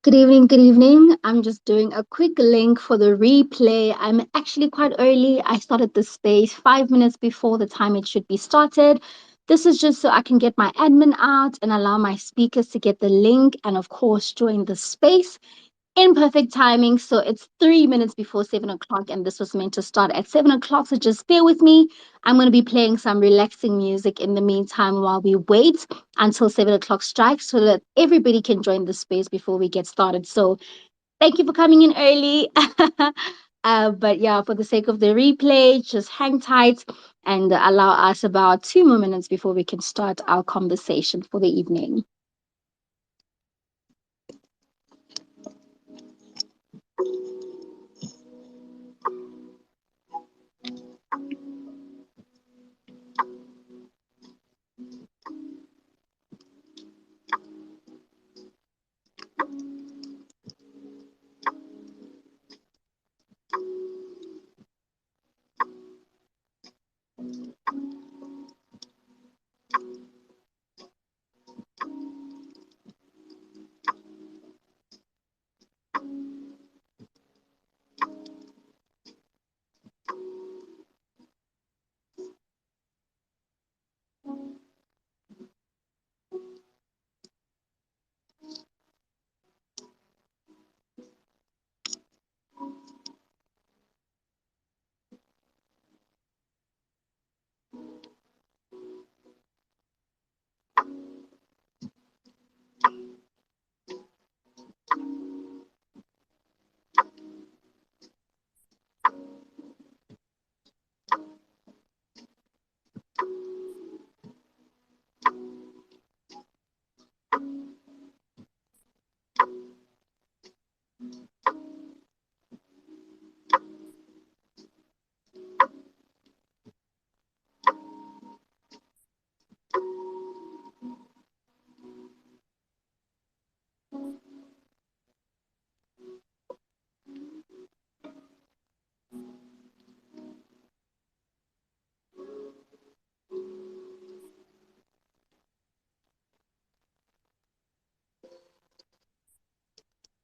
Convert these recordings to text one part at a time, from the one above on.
Good evening, good evening. I'm just doing a quick link for the replay. I'm actually quite early. I started the space 5 minutes before the time it should be started. This is just so I can get my admin out and allow my speakers to get the link and, of course, join the space in perfect timing. So it's 3 minutes before 7 o'clock, and this was meant to start at 7 o'clock. So just bear with me. I'm going to be playing some relaxing music in the meantime while we wait until 7 o'clock strikes so that everybody can join the space before we get started. So thank you for coming in early. But yeah, for the sake of the replay, just hang tight and allow us about 2 more minutes before we can start our conversation for the evening.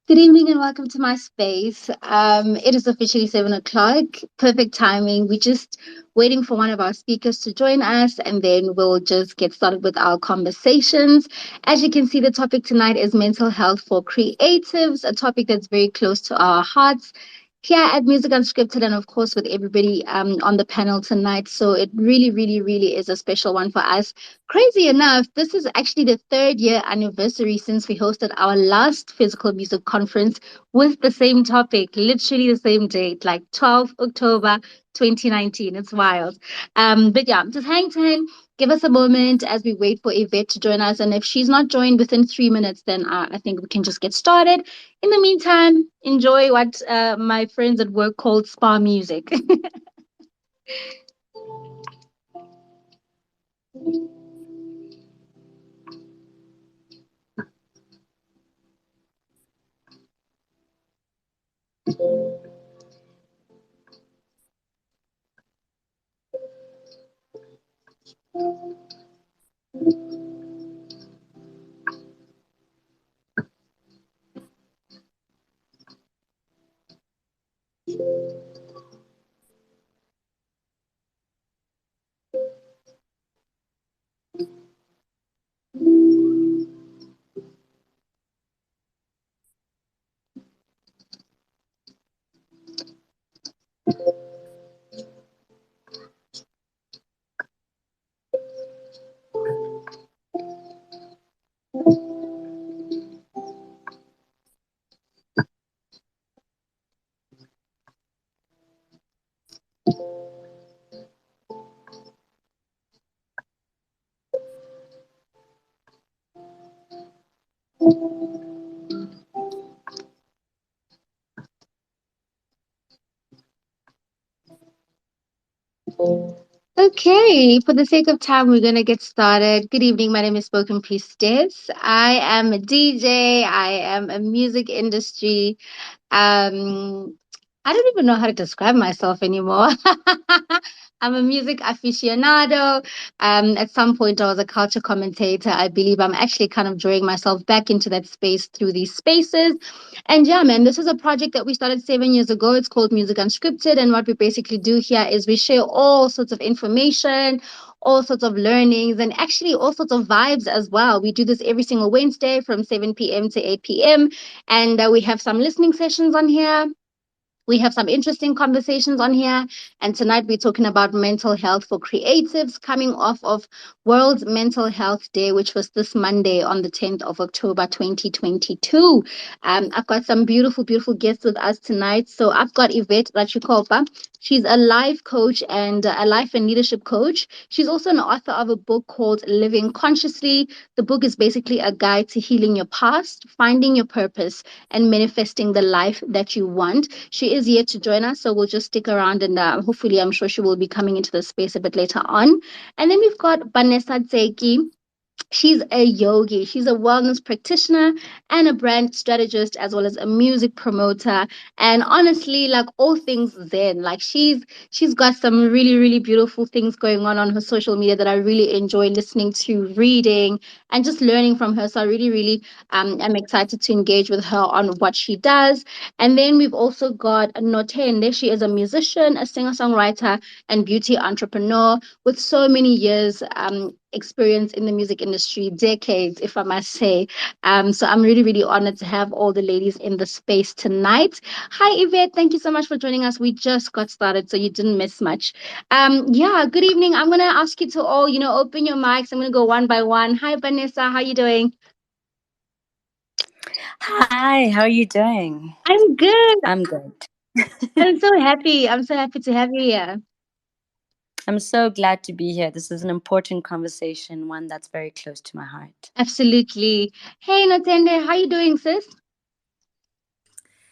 Good evening and welcome to my space. It is officially 7 o'clock. Perfect timing. We're just waiting for one of our speakers to join us and then we'll just get started with our conversations. As you can see, the topic tonight is mental health for creatives, a topic that's very close to our hearts here at Music Unscripted and, of course, with everybody on the panel tonight. So it really, really, really is a special one for us. Crazy enough, this is actually the third year anniversary since we hosted our last physical music conference with the same topic, literally the same date, like 12 October 2019. It's wild. But yeah, just hang tight. Give us a moment as we wait for Yvette to join us. And if she's not joined within 3 minutes, then I think we can just get started. In the meantime, enjoy what my friends at work called spa music. Okay, for the sake of time, we're going to get started. Good evening. My name is Spoken Priestess. I am a DJ. I am a music industry. I don't even know how to describe myself anymore. I'm a music aficionado. At some point, I was a culture commentator. I believe I'm actually kind of drawing myself back into that space through these spaces. And yeah, man, this is a project that we started 7 years ago. It's called Music Unscripted. And what we basically do here is we share all sorts of information, all sorts of learnings, and actually all sorts of vibes as well. We do this every single Wednesday from 7 p.m. to 8 p.m. And we have some listening sessions on here. We have some interesting conversations on here. And tonight we're talking about mental health for creatives coming off of World Mental Health Day, which was this Monday on the 10th of October 2022. I've got some beautiful, beautiful guests with us tonight. So I've got Yvette Rachikopa. She's a life coach and a life and leadership coach. She's also an author of a book called Living Consciously. The book is basically a guide to healing your past, finding your purpose, and manifesting the life that you want. She is here to join us, so we'll just stick around and hopefully, I'm sure she will be coming into the space a bit later on. And then we've got Vanessa Tseki. She's a yogi. She's a wellness practitioner and a brand strategist, as well as a music promoter. And honestly, like all things Zen, like she's got some really, really beautiful things going on her social media that I really enjoy listening to, reading, and just learning from her. So I really, really am excited to engage with her on what she does. And then we've also got Notende. She is a musician, a singer-songwriter, and beauty entrepreneur with so many years experience in the music industry, decades, if I must say. So I'm really, really honored to have all the ladies in the space tonight. Hi, Yvette. Thank you so much for joining us. We just got started, so you didn't miss much. Yeah, good evening. I'm gonna ask you to all, open your mics. I'm gonna go one by one. Hi, Vanessa. How you doing? Hi, how are you doing? I'm good. I'm good. I'm so happy. I'm so happy to have you here. I'm so glad to be here. This is an important conversation, one that's very close to my heart. Absolutely. Hey, Natende, how you doing, sis?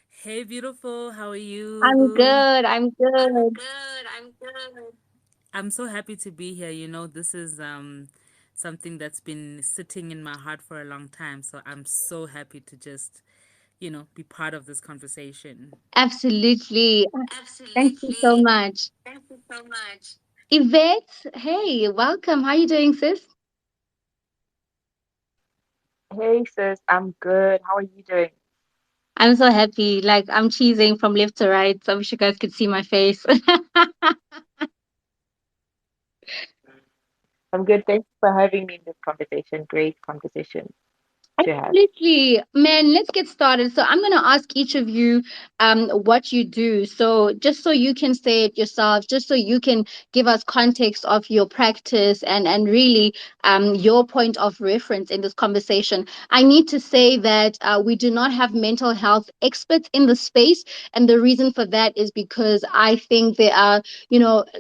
Hey, beautiful. How are I'm you? good. I'm I'm good. good. I'm good. I'm so happy to be here. This is something that's been sitting in my heart for a long time. So I'm so happy to just, be part of this conversation. Absolutely. Thank you so Absolutely. much. Thank you so much. Yvette, hey, welcome. How you doing, sis? Hey sis, I'm good. How are you doing? I'm so happy. Like I'm cheesing from left to right. So I wish you guys could see my face. I'm good. Thanks for having me in this conversation. Great conversation to have. Absolutely. Man, let's get started. So I'm going to ask each of you what you do. So just so you can say it yourself, just so you can give us context of your practice and really your point of reference in this conversation. I need to say that we do not have mental health experts in the space. And the reason for that is because I think there are,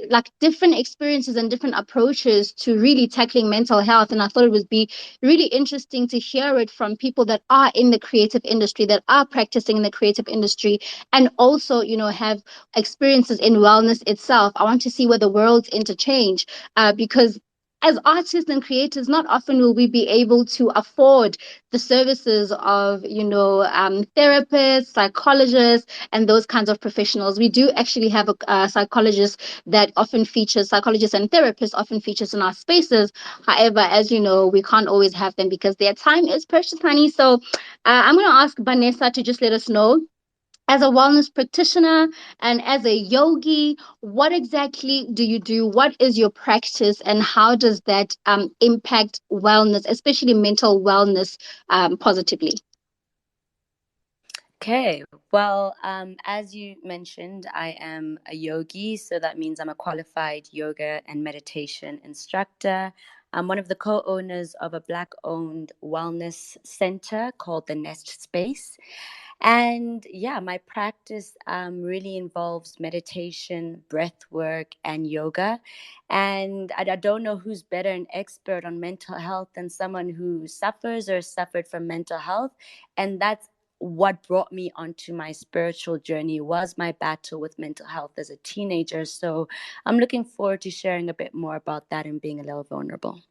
like different experiences and different approaches to really tackling mental health. And I thought it would be really interesting to hear it from people that are in the creative industry, that are practicing in the creative industry, and also, have experiences in wellness itself. I want to see where the worlds interchange because as artists and creators, not often will we be able to afford the services of, therapists, psychologists, and those kinds of professionals. We do actually have a psychologist that often features, psychologists and therapists often features in our spaces. However, as you know, we can't always have them because their time is precious, honey. So I'm going to ask Vanessa to just let us know. As a wellness practitioner and as a yogi, what exactly do you do? What is your practice, and how does that impact wellness, especially mental wellness, positively? Okay, well, as you mentioned, I am a yogi, so that means I'm a qualified yoga and meditation instructor. I'm one of the co owners of a Black owned wellness center called the Nest Space. And yeah, my practice really involves meditation, breath work, and yoga. And I don't know who's better an expert on mental health than someone who suffers or suffered from mental health. And that's what brought me onto my spiritual journey was my battle with mental health as a teenager. So I'm looking forward to sharing a bit more about that and being a little vulnerable.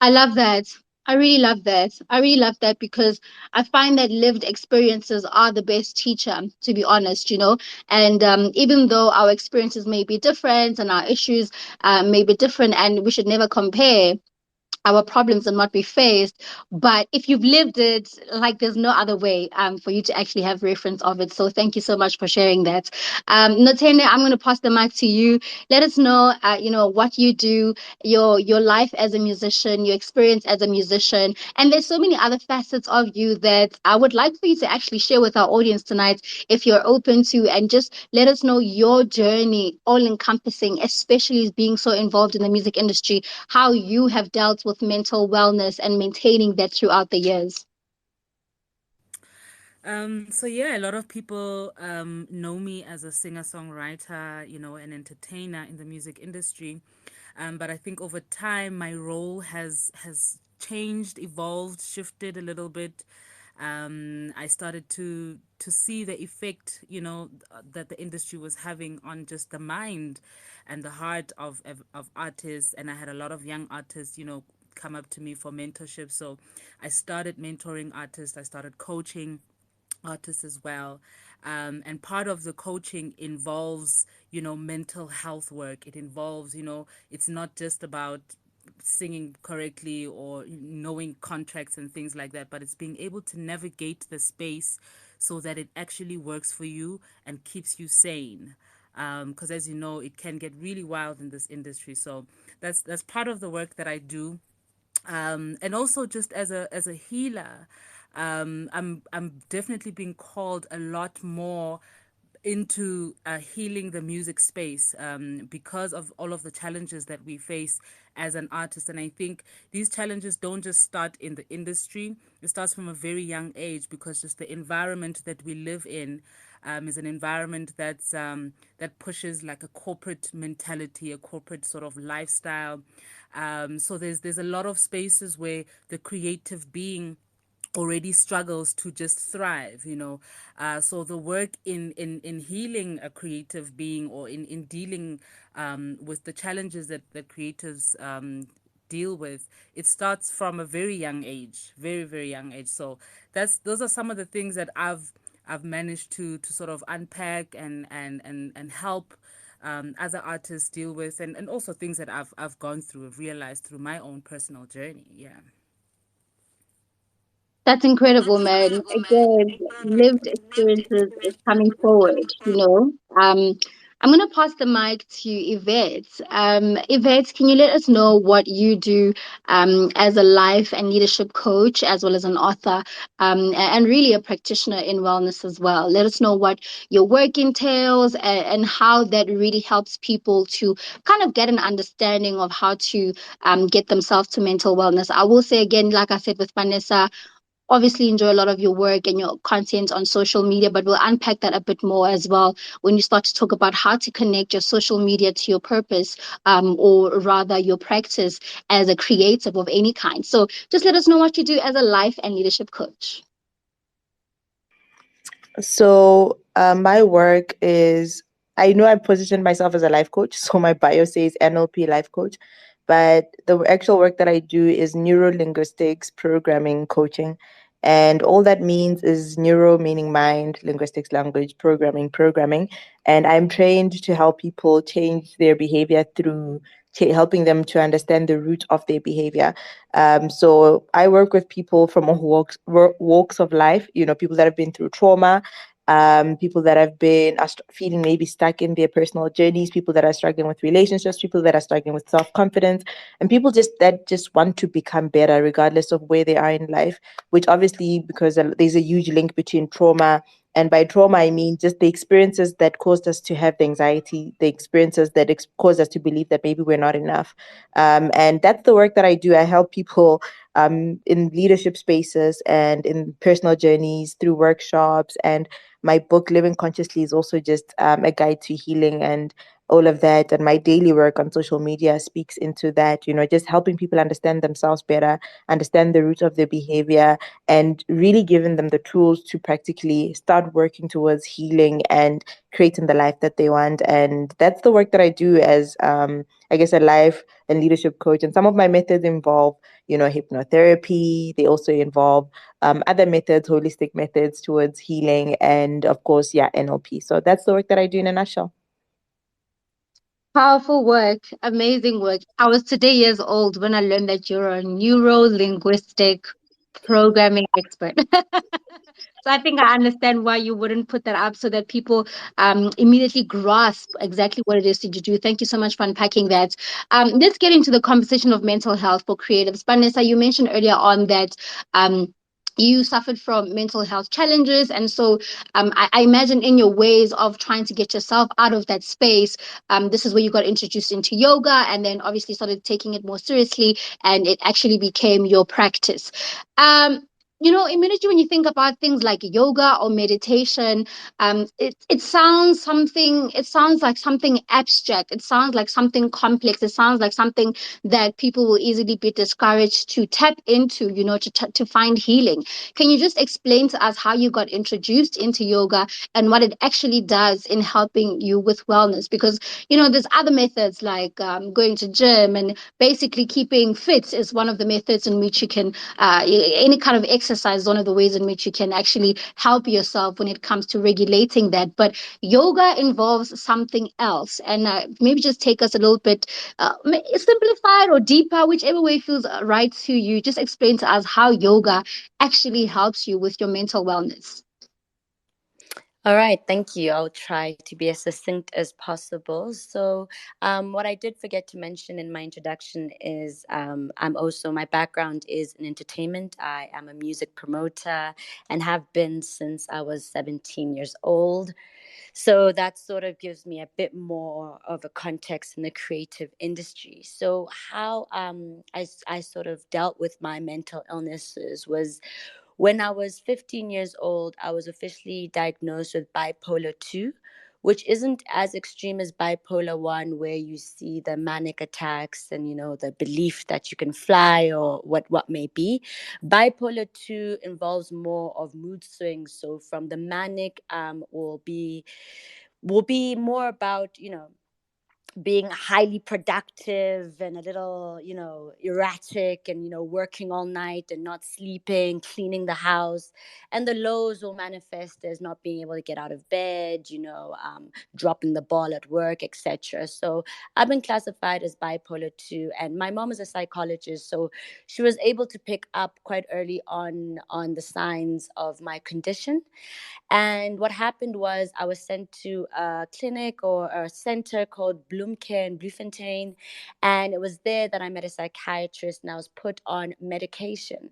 I love that. I really love that. I really love that because I find that lived experiences are the best teacher, to be honest, you know. And even though our experiences may be different and our issues may be different, and we should never compare our problems and what we faced. But if you've lived it, like there's no other way for you to actually have reference of it. So thank you so much for sharing that. Notene, I'm going to pass the mic to you. Let us know, what you do, your life as a musician, your experience as a musician, and there's so many other facets of you that I would like for you to actually share with our audience tonight, if you're open to, and just let us know your journey, all encompassing, especially being so involved in the music industry, how you have dealt with mental wellness and maintaining that throughout the years. So yeah, a lot of people know me as a singer-songwriter, an entertainer in the music industry. But I think over time my role has changed, evolved, shifted a little bit. I started to see the effect, that the industry was having on just the mind and the heart of artists. And I had a lot of young artists, come up to me for mentorship. So I started mentoring artists. I started coaching artists as well. And part of the coaching involves, mental health work. It involves, it's not just about singing correctly or knowing contracts and things like that, but it's being able to navigate the space so that it actually works for you and keeps you sane. Because as you know, it can get really wild in this industry. So that's part of the work that I do. And also just as a healer, I'm definitely being called a lot more into healing the music space because of all of the challenges that we face as an artist. And I think these challenges don't just start in the industry. It starts from a very young age, because just the environment that we live in is an environment that pushes like a corporate mentality, a corporate sort of lifestyle. So there's a lot of spaces where the creative being already struggles to just thrive. So the work in healing a creative being, or in dealing with the challenges that creatives deal with, it starts from a very young age, very, very young age. So those are some of the things that I've managed to sort of unpack and help other artists deal with, and also things that I've gone through, have realized through my own personal journey. Yeah. That's incredible, man. Again, lived experiences is coming forward, you know. I'm going to pass the mic to Yvette. Yvette, can you let us know what you do as a life and leadership coach, as well as an author, and really a practitioner in wellness as well? Let us know what your work entails, and how that really helps people to kind of get an understanding of how to get themselves to mental wellness. I will say again, like I said with Vanessa, obviously enjoy a lot of your work and your content on social media, but we'll unpack that a bit more as well when you start to talk about how to connect your social media to your purpose, or rather your practice as a creative of any kind. So just let us know what you do as a life and leadership coach. So my work is, I know I positioned myself as a life coach, so my bio says NLP life coach, but the actual work that I do is neuro linguistics programming coaching. And all that means is neuro meaning mind, linguistics language, programming. And I'm trained to help people change their behavior through helping them to understand the root of their behavior. So I work with people from all walks of life, people that have been through trauma, people that have been feeling maybe stuck in their personal journeys, people that are struggling with relationships, people that are struggling with self-confidence, and people that just want to become better regardless of where they are in life, which obviously, because there's a huge link between trauma. And by trauma, I mean just the experiences that caused us to have the anxiety, the experiences that caused us to believe that maybe we're not enough. And that's the work that I do. I help people in leadership spaces and in personal journeys through workshops. And my book, Living Consciously, is also just a guide to healing and all of that. And my daily work on social media speaks into that, just helping people understand themselves better, understand the root of their behavior, and really giving them the tools to practically start working towards healing and creating the life that they want. And that's the work that I do as, I guess, a life and leadership coach. And some of my methods involve, hypnotherapy. They also involve other methods, holistic methods towards healing, and of course, NLP. So that's the work that I do in a nutshell. Powerful work, amazing work. I was today years old when I learned that you're a neuro-linguistic programming expert. So I think I understand why you wouldn't put that up so that people immediately grasp exactly what it is that you do. Thank you so much for unpacking that. Let's get into the conversation of mental health for creatives. Vanessa, you mentioned earlier on that you suffered from mental health challenges. And so I imagine in your ways of trying to get yourself out of that space, this is where you got introduced into yoga and then obviously started taking it more seriously and it actually became your practice. Immediately when you think about things like yoga or meditation, it sounds like something abstract. It sounds like something complex. It sounds like something that people will easily be discouraged to tap into, to find healing. Can you just explain to us how you got introduced into yoga and what it actually does in helping you with wellness? Because, there's other methods like going to gym, and basically keeping fit is one of the methods in which you can, any kind of exercise is one of the ways in which you can actually help yourself when it comes to regulating that. But yoga involves something else. And maybe just take us a little bit simplified or deeper, whichever way feels right to you. Just explain to us how yoga actually helps you with your mental wellness. All right, thank you. I'll try to be as succinct as possible. So, what I did forget to mention in my introduction is my background is in entertainment. I am a music promoter and have been since I was 17 years old. So that sort of gives me a bit more of a context in the creative industry. So, how I sort of dealt with my mental illnesses was when I was 15 years old, I was officially diagnosed with bipolar 2, which isn't as extreme as bipolar 1, where you see the manic attacks and, the belief that you can fly or what may be. Bipolar 2 involves more of mood swings. So from the manic will be more about, being highly productive and a little, erratic and, working all night and not sleeping, cleaning the house. And the lows will manifest as not being able to get out of bed, dropping the ball at work, etc. So I've been classified as bipolar 2. And my mom is a psychologist, so she was able to pick up quite early on the signs of my condition. And what happened was I was sent to a clinic or a center called Bloemcare in Bloemfontein. And it was there that I met a psychiatrist and I was put on medication.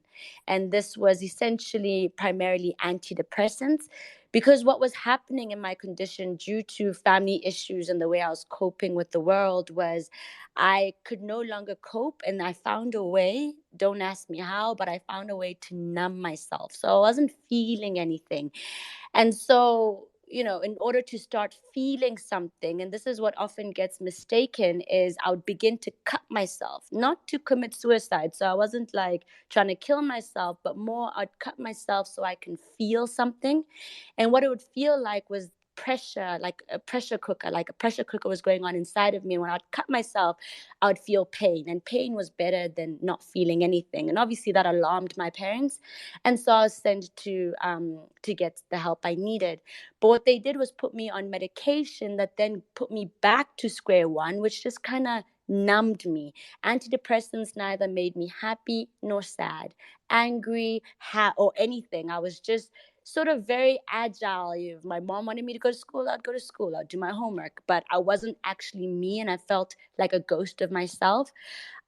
And this was essentially primarily antidepressants, because what was happening in my condition due to family issues and the way I was coping with the world was I could no longer cope. And I found a way, don't ask me how, but I found a way to numb myself. So I wasn't feeling anything. And so, in order to start feeling something, and this is what often gets mistaken, is I would begin to cut myself, not to commit suicide. So I wasn't like trying to kill myself, but more I'd cut myself so I can feel something. And what it would feel like was pressure, like a pressure cooker was going on inside of me. When I'd cut myself, I would feel pain, and pain was better than not feeling anything. And obviously that alarmed my parents. And so I was sent to get the help I needed. But what they did was put me on medication that then put me back to square one, which just kind of numbed me. Antidepressants neither made me happy nor sad, angry, or anything. I was just sort of very agile. If my mom wanted me to go to school, I'd go to school. I'd do my homework. But I wasn't actually me, and I felt like a ghost of myself.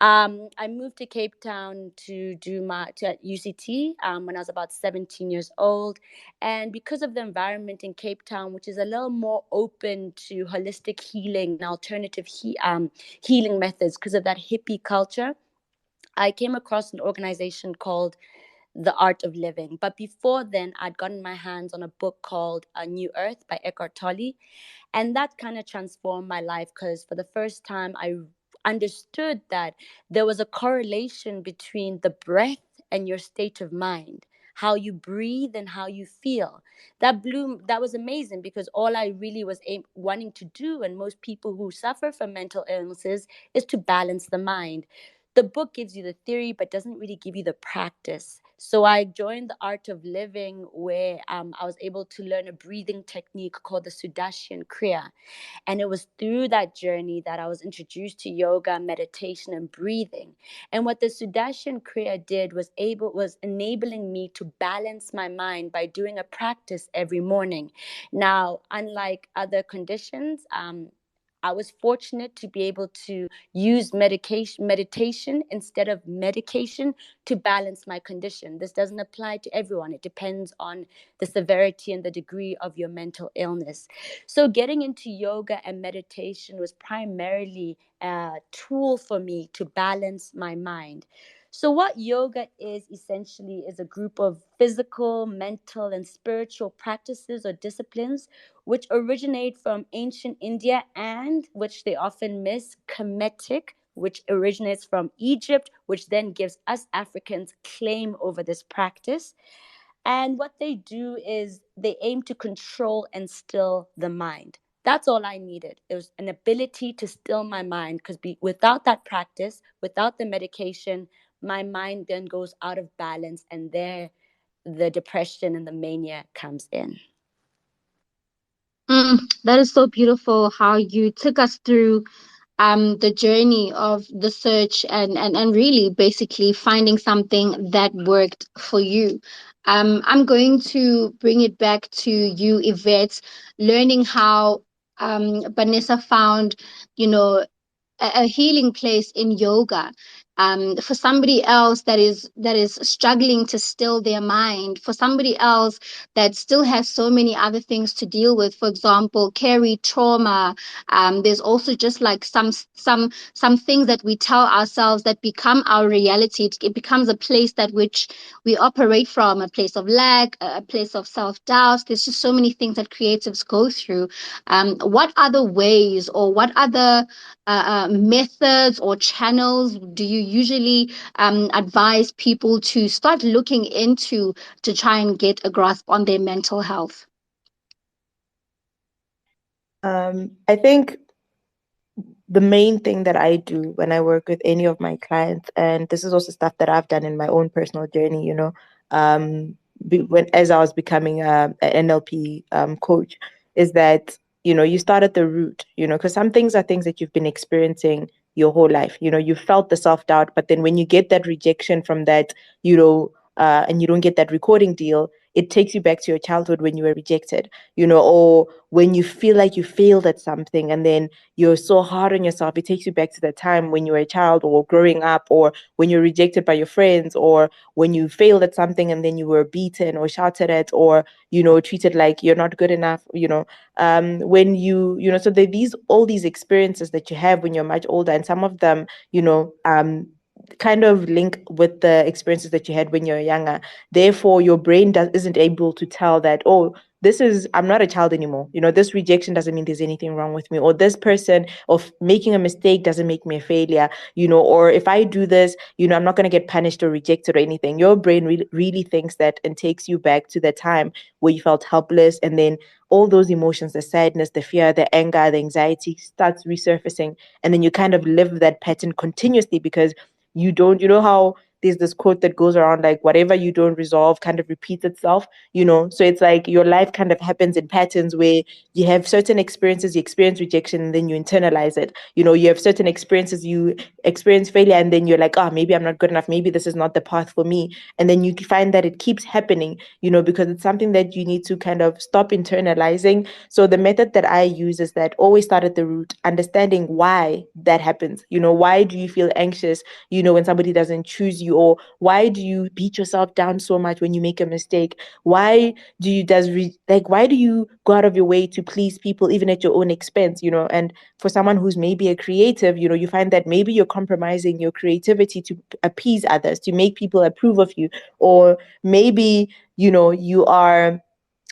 I moved to Cape Town to do at UCT when I was about 17 years old. And because of the environment in Cape Town, which is a little more open to holistic healing and alternative healing methods, because of that hippie culture, I came across an organization called The Art of Living. But before then, I'd gotten my hands on a book called A New Earth by Eckhart Tolle. And that kind of transformed my life because for the first time, I understood that there was a correlation between the breath and your state of mind, how you breathe and how you feel. That was amazing because all I really was wanting to do, and most people who suffer from mental illnesses, is to balance the mind. The book gives you the theory but doesn't really give you the practice. So I joined the Art of Living, where I was able to learn a breathing technique called the Sudarshan Kriya. And it was through that journey that I was introduced to yoga, meditation, and breathing. And what the Sudarshan Kriya did was enabling me to balance my mind by doing a practice every morning. Now, unlike other conditions, I was fortunate to be able to use meditation instead of medication to balance my condition. This doesn't apply to everyone. It depends on the severity and the degree of your mental illness. So getting into yoga and meditation was primarily a tool for me to balance my mind. So what yoga is essentially is a group of physical, mental, and spiritual practices or disciplines which originate from ancient India and, which they often miss, Kemetic, which originates from Egypt, which then gives us Africans claim over this practice. And what they do is they aim to control and still the mind. That's all I needed. It was an ability to still my mind because without that practice, without the medication, my mind then goes out of balance, and there the depression and the mania comes in. That is so beautiful how you took us through the journey of the search and really basically finding something that worked for you. I'm going to bring it back to you, Yvette, learning how Vanessa found, you know, a healing place in yoga. For somebody else that is struggling to still their mind, for somebody else that still has so many other things to deal with, for example, carry trauma. There's also just like some things that we tell ourselves that become our reality. It becomes a place that which we operate from, a place of lack, a place of self-doubt. There's just so many things that creatives go through. What other ways or what other methods or channels do you usually advise people to start looking into to try and get a grasp on their mental health? I think the main thing that I do when I work with any of my clients, and this is also stuff that I've done in my own personal journey, as I was becoming an NLP coach, is that you start at the root, because some things are things that you've been experiencing your whole life. You felt the self-doubt, but then when you get that rejection from that, and you don't get that recording deal, it takes you back to your childhood when you were rejected, or when you feel like you failed at something and then you're so hard on yourself. It takes you back to the time when you were a child or growing up, or when you're rejected by your friends, or when you failed at something and then you were beaten or shouted at, or treated like you're not good enough. When so there are all these experiences that you have when you're much older, and some of them kind of link with the experiences that you had when you're younger. Therefore, your brain isn't able to tell that, oh, I'm not a child anymore. This rejection doesn't mean there's anything wrong with me, or this person of making a mistake doesn't make me a failure, or if I do this, I'm not going to get punished or rejected or anything. Your brain really thinks that and takes you back to the time where you felt helpless, and then all those emotions, the sadness, the fear, the anger, the anxiety starts resurfacing, and then you kind of live that pattern continuously because how there's this quote that goes around like, whatever you don't resolve kind of repeats itself, so it's like your life kind of happens in patterns where you have certain experiences, you experience rejection, and then you internalize it. You have certain experiences, you experience failure, and then you're like, oh, maybe I'm not good enough, maybe this is not the path for me, and then you find that it keeps happening, because it's something that you need to kind of stop internalizing. So the method that I use is that always start at the root, understanding why that happens. Why do you feel anxious when somebody doesn't choose you you? Or why do you beat yourself down so much when you make a mistake? Why do you why do you go out of your way to please people even at your own expense, you know? And for someone who's maybe a creative, you know, you find that maybe you're compromising your creativity to appease others, to make people approve of you. Or maybe, you know,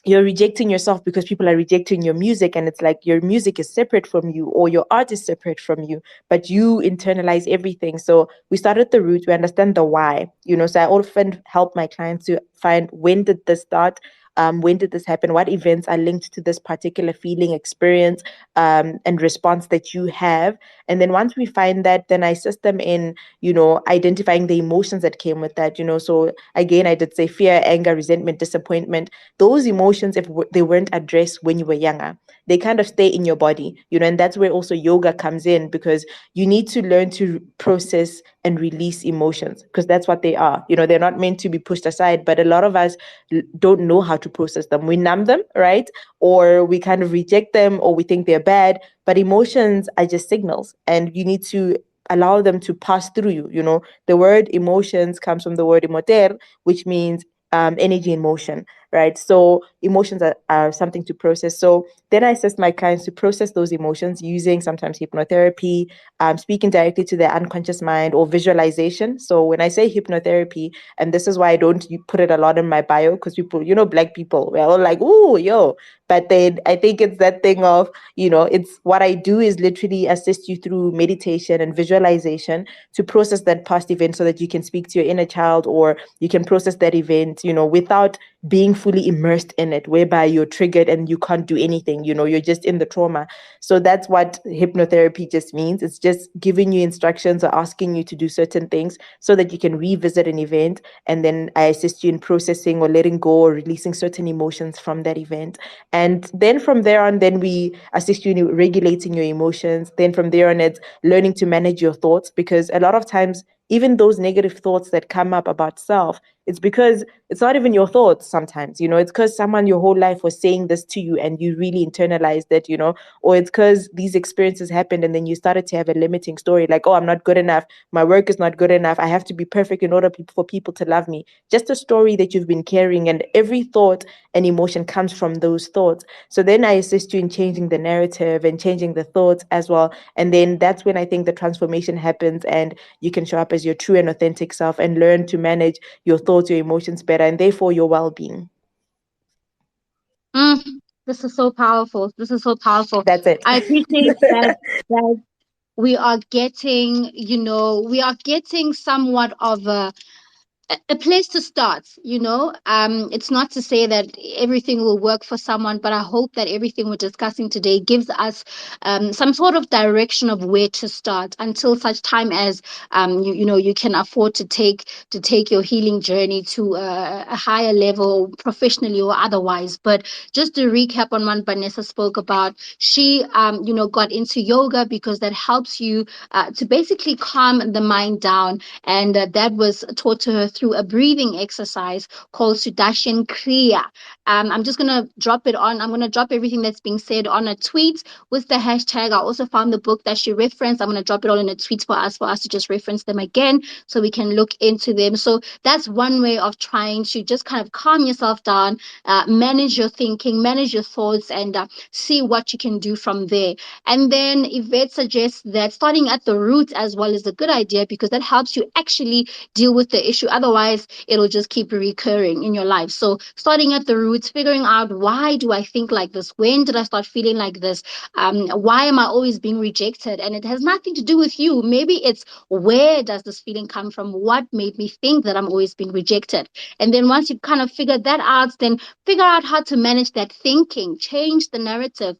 you're rejecting yourself because people are rejecting your music, and it's like your music is separate from you or your art is separate from you, but you internalize everything. So we start at the root, we understand the why, you know. So I often help my clients to find, when did this start? When did this happen? What events are linked to this particular feeling, experience, and response that you have? And then once we find that, then I assist them in, you know, identifying the emotions that came with that, you know. So again, I did say fear, anger, resentment, disappointment. Those emotions, if they weren't addressed when you were younger, they kind of stay in your body, you know. And that's where also yoga comes in, because you need to learn to process and release emotions, because that's what they are, you know. They're not meant to be pushed aside, but a lot of us don't know how to process them. We numb them, right? Or we kind of reject them, or we think they're bad. But emotions are just signals, and you need to allow them to pass through you, you know. The word emotions comes from the word emoter, which means energy in motion, right? So emotions are something to process. So then I assist my clients to process those emotions using sometimes hypnotherapy, speaking directly to their unconscious mind, or visualization. So when I say hypnotherapy, and this is why I don't put it a lot in my bio, because people, you know, Black people, we're all like, ooh, yo. But then I think it's that thing of, you know, it's what I do is literally assist you through meditation and visualization to process that past event, so that you can speak to your inner child, or you can process that event, you know, without being fully immersed in it, whereby you're triggered and you can't do anything, you know, you're just in the trauma. So that's what hypnotherapy just means. It's just giving you instructions or asking you to do certain things so that you can revisit an event, and then I assist you in processing or letting go or releasing certain emotions from that event. And then from there on, then we assist you in regulating your emotions. Then from there on, it's learning to manage your thoughts, because a lot of times, even those negative thoughts that come up about self, it's because it's not even your thoughts sometimes, you know. It's because someone your whole life was saying this to you and you really internalized it, you know. Or it's because these experiences happened and then you started to have a limiting story, like, oh, I'm not good enough, my work is not good enough, I have to be perfect in order for people to love me. Just a story that you've been carrying, and every thought and emotion comes from those thoughts. So then I assist you in changing the narrative and changing the thoughts as well. And then that's when I think the transformation happens, and you can show up as your true and authentic self and learn to manage your thoughts, your emotions better, and therefore your well-being. Mm, this is so powerful. This is so powerful. That's it. I appreciate that we are getting, we are getting somewhat of a place to start. It's not to say that everything will work for someone, but I hope that everything we're discussing today gives us some sort of direction of where to start, until such time as you can afford to take your healing journey to a higher level, professionally or otherwise. But just to recap on what Vanessa spoke about, she got into yoga because that helps you to basically calm the mind down, and that was taught to her through a breathing exercise called Sudarshan Kriya. I'm just going to drop it on. I'm going to drop everything that's being said on a tweet with the hashtag. I also found the book that she referenced. I'm going to drop it all in a tweet for us to just reference them again so we can look into them. So that's one way of trying to just kind of calm yourself down, manage your thinking, manage your thoughts, and see what you can do from there. And then Yvette suggests that starting at the root as well is a good idea, because that helps you actually deal with the issue. Otherwise, it'll just keep recurring in your life. So starting at the roots, figuring out, why do I think like this? When did I start feeling like this? Why am I always being rejected? And it has nothing to do with you. Maybe it's, where does this feeling come from? What made me think that I'm always being rejected? And then once you kind of figure that out, then figure out how to manage that thinking, change the narrative,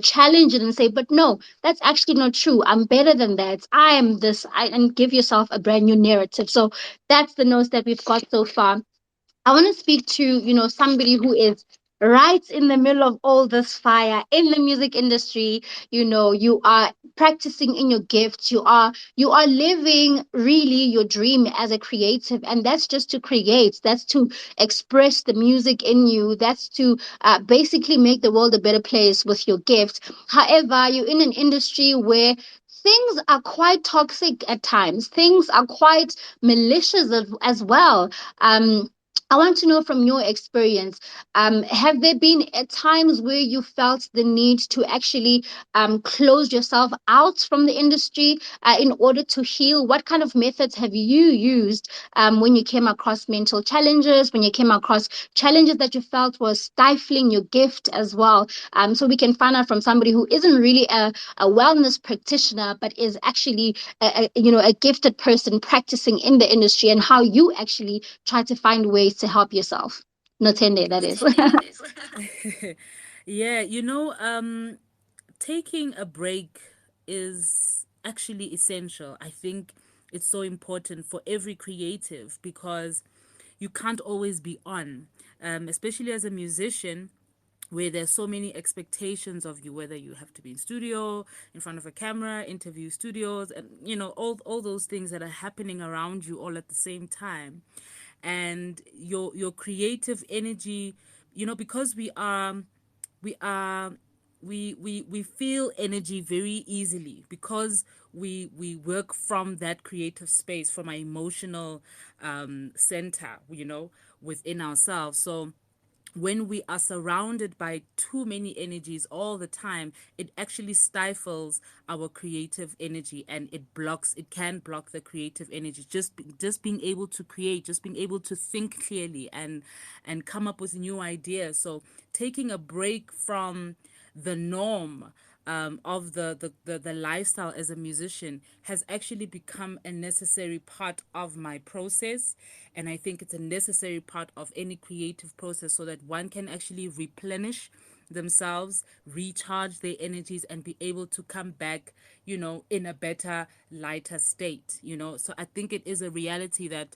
challenge it and say, but no, that's actually not true. I'm better than that. I am this. And give yourself a brand new narrative. So that's the notes that we've got so far. I want to speak to, somebody who is right in the middle of all this fire in the music industry. You are practicing in your gifts. You are living really your dream as a creative, and that's just to create. That's to express the music in you. That's to basically make the world a better place with your gift. However, you're in an industry where things are quite toxic at times. Things are quite malicious as well. I want to know from your experience, have there been at times where you felt the need to actually close yourself out from the industry in order to heal? What kind of methods have you used when you came across mental challenges, when you came across challenges that you felt was stifling your gift as well? So we can find out from somebody who isn't really a wellness practitioner, but is actually a gifted person practicing in the industry, and how you actually try to find ways to help yourself. Notende, that is. Yeah, taking a break is actually essential. I think it's so important for every creative because you can't always be on, especially as a musician, where there's so many expectations of you, whether you have to be in studio, in front of a camera, interview studios, and all those things that are happening around you all at the same time. And your creative energy, because we are we feel energy very easily because we work from that creative space, from our emotional center, within ourselves. So when we are surrounded by too many energies all the time, it actually stifles our creative energy, and it can block the creative energy. Just being able to create, just being able to think clearly and come up with new ideas. So taking a break from the norm of the lifestyle as a musician has actually become a necessary part of my process. And I think it's a necessary part of any creative process, so that one can actually replenish themselves, recharge their energies, and be able to come back, in a better, lighter state. So I think it is a reality that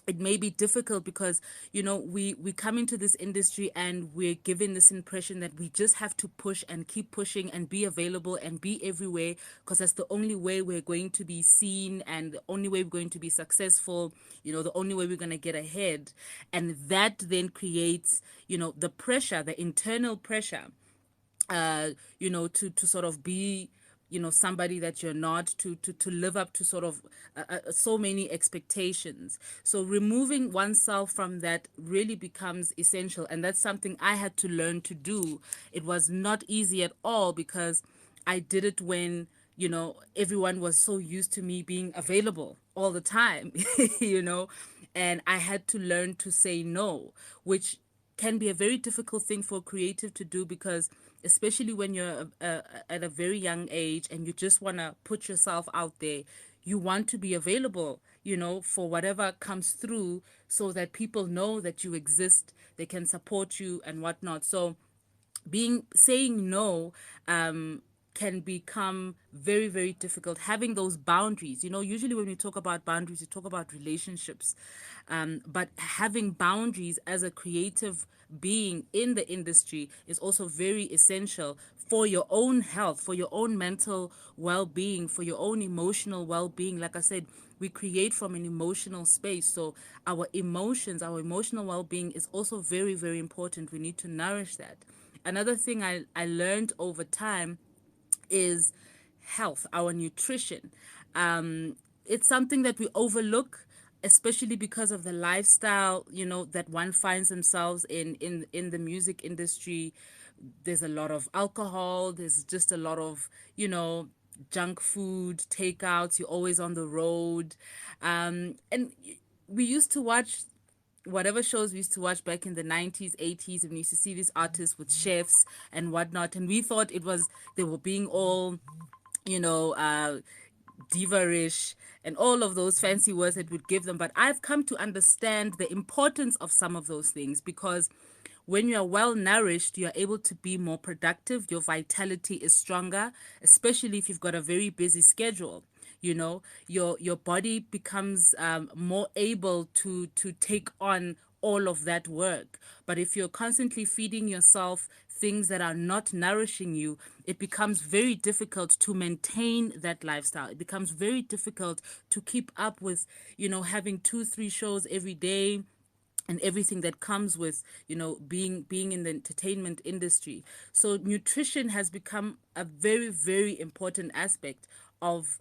it may be difficult because we come into this industry and we're given this impression that we just have to push and keep pushing and be available and be everywhere, because that's the only way we're going to be seen, and the only way we're going to be successful, the only way we're going to get ahead. And that then creates the pressure, the internal pressure, to sort of be, somebody that you're not, to live up to sort of so many expectations. So removing oneself from that really becomes essential, and that's something I had to learn to do. It was not easy at all, because I did it when everyone was so used to me being available all the time, and I had to learn to say no, which can be a very difficult thing for a creative to do, because especially when you're at a very young age and you just want to put yourself out there, you want to be available, for whatever comes through, so that people know that you exist, they can support you and whatnot. So saying no can become very, very difficult. Having those boundaries, usually when we talk about boundaries, we talk about relationships, but having boundaries as a creative being in the industry is also very essential for your own health, for your own mental well-being, for your own emotional well-being. Like I said, we create from an emotional space, so our emotions, our emotional well-being is also very, very important. We need to nourish that. Another thing I learned over time is health, our nutrition. It's something that we overlook, especially because of the lifestyle, that one finds themselves in the music industry. There's a lot of alcohol. There's just a lot of, junk food, takeouts. You're always on the road. And we used to watch whatever shows we used to watch back in the 90s, 80s, and we used to see these artists with chefs and whatnot, and we thought they were being all, diva-ish and all of those fancy words that would give them. But I've come to understand the importance of some of those things, because when you are well nourished, you are able to be more productive. Your vitality is stronger, especially if you've got a very busy schedule. Your body becomes more able to take on all of that work. But if you're constantly feeding yourself things that are not nourishing you, it becomes very difficult to maintain that lifestyle. It becomes very difficult to keep up with, having 2-3 shows every day, and everything that comes with, being in the entertainment industry. So nutrition has become a very, very important aspect of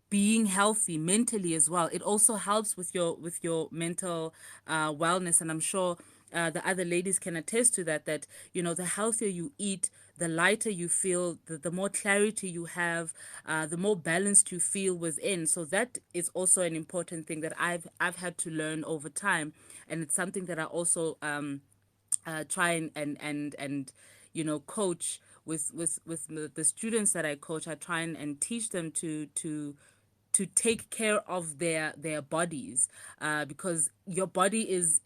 being healthy mentally as well. It also helps with your mental wellness, and I'm sure the other ladies can attest to that. That the healthier you eat, the lighter you feel, the more clarity you have, the more balanced you feel within. So that is also an important thing that I've had to learn over time, and it's something that I also try and coach with the students that I coach. I try and teach them to take care of their bodies, because your body is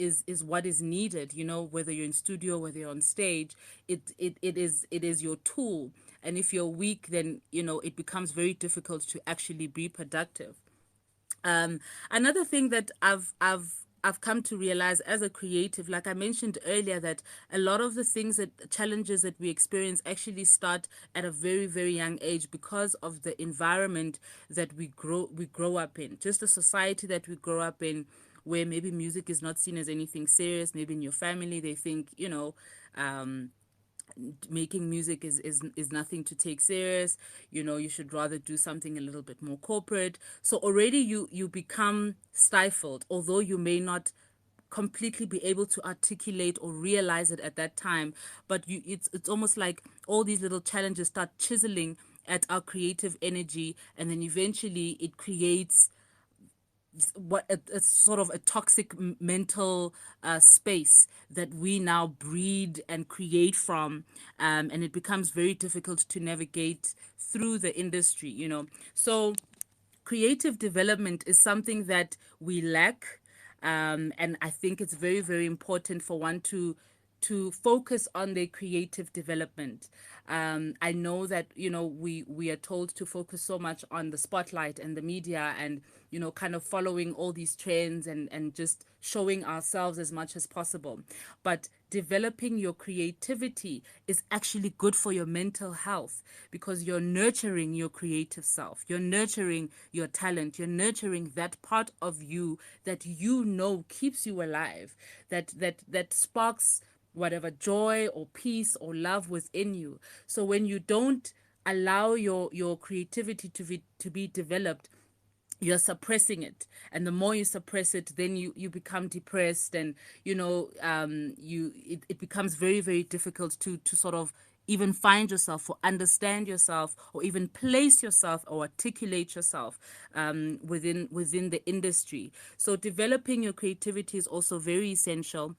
what is needed, whether you're in studio, whether you're on stage. It is your tool, and if you're weak, then it becomes very difficult to actually be productive. Another thing that I've come to realize as a creative, like I mentioned earlier, that a lot of the challenges that we experience actually start at a very, very young age because of the environment that we grow up in, just the society that we grow up in, where maybe music is not seen as anything serious. Maybe in your family they think, making music is nothing to take serious. You should rather do something a little bit more corporate. So already you become stifled, although you may not completely be able to articulate or realize it at that time. But it's almost like all these little challenges start chiseling at our creative energy, and then eventually it creates what a sort of a toxic mental space that we now breed and create from, and it becomes very difficult to navigate through the industry. So creative development is something that we lack, and I think it's very, very important for one to focus on their creative development. I know that we are told to focus so much on the spotlight and the media, and kind of following all these trends and just showing ourselves as much as possible. But developing your creativity is actually good for your mental health, because you're nurturing your creative self, you're nurturing your talent, you're nurturing that part of you that keeps you alive, that sparks whatever joy or peace or love within you. So when you don't allow your creativity to be developed, you're suppressing it, and the more you suppress it, then you become depressed, and it becomes very, very difficult to sort of even find yourself or understand yourself or even place yourself or articulate yourself within the industry. So developing your creativity is also very essential,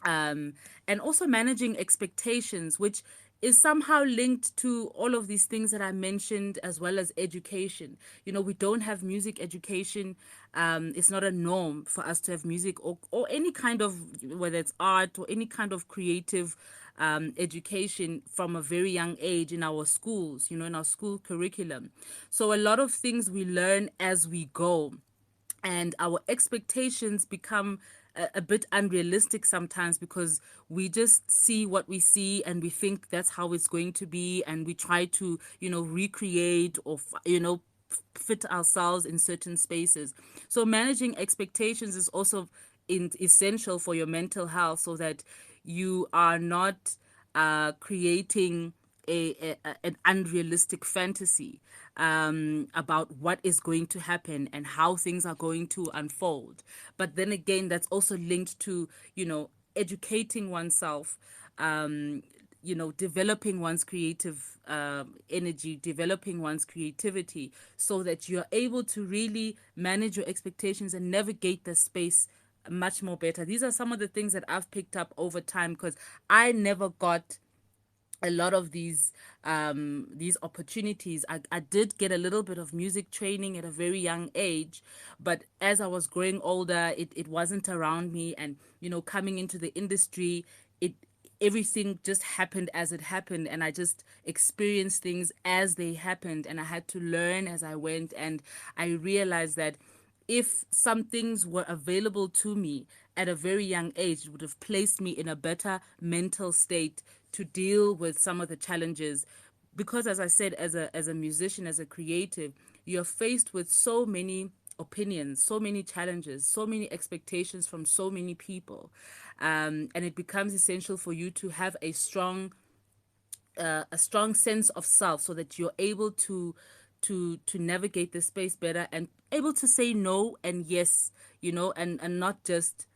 and also managing expectations, which is somehow linked to all of these things that I mentioned, as well as education. We don't have music education. It's not a norm for us to have music or any kind of, whether it's art or any kind of creative education from a very young age in our schools, in our school curriculum. So a lot of things we learn as we go, and our expectations become a bit unrealistic sometimes, because we just see what we see and we think that's how it's going to be, and we try to recreate or fit ourselves in certain spaces. So managing expectations is also essential for your mental health, so that you are not creating an unrealistic fantasy about what is going to happen and how things are going to unfold. But then again, that's also linked to educating oneself, developing one's creative energy, developing one's creativity, so that you're able to really manage your expectations and navigate the space much more better. These are some of the things that I've picked up over time, because I never got a lot of these opportunities. I did get a little bit of music training at a very young age, but as I was growing older, it wasn't around me. And coming into the industry, everything just happened as it happened, and I just experienced things as they happened, and I had to learn as I went. And I realized that if some things were available to me at a very young age, it would have placed me in a better mental state to deal with some of the challenges. Because as I said, as a musician, as a creative, you're faced with so many opinions, so many challenges, so many expectations from so many people. And it becomes essential for you to have a strong sense of self, so that you're able to to navigate the space better and able to say no and yes, and not just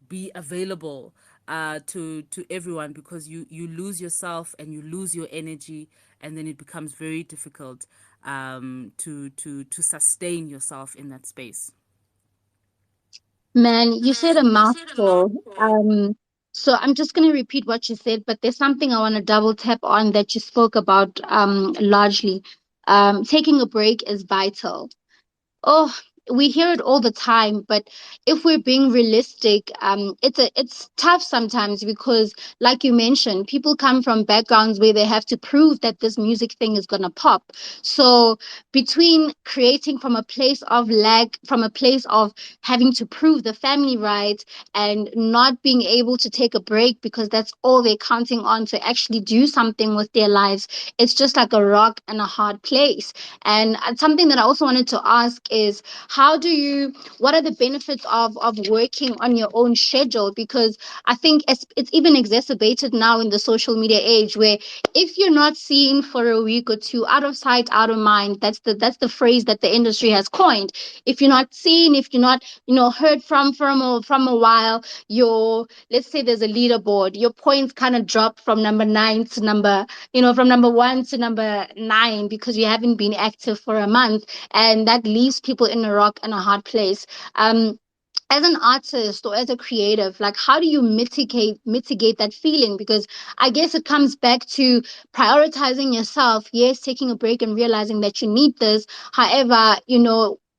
be available to everyone, because you lose yourself and you lose your energy, and then it becomes very difficult to sustain yourself in that space. Man, you said a mouthful. So I'm just going to repeat what you said, but there's something I want to double tap on that you spoke about largely. Taking a break is vital. Oh, we hear it all the time, but if we're being realistic, it's tough sometimes because, like you mentioned, people come from backgrounds where they have to prove that this music thing is gonna pop. So between creating from a place of lack, from a place of having to prove the family right, and not being able to take a break because that's all they're counting on to actually do something with their lives, it's just like a rock and a hard place. And something that I also wanted to ask is, what are the benefits of working on your own schedule? Because I think it's even exacerbated now in the social media age, where if you're not seen for a week or two, out of sight, out of mind, that's the phrase that the industry has coined. If you're not seen, if you're not, heard from a while, let's say there's a leaderboard, your points kind of drop from number 9 to from number 1 to number 9 because you haven't been active for a month, and that leaves people in a rock and a hard place. As an artist or as a creative, like, how do you mitigate that feeling? Because I guess it comes back to prioritizing yourself. Yes, taking a break and realizing that you need this. However,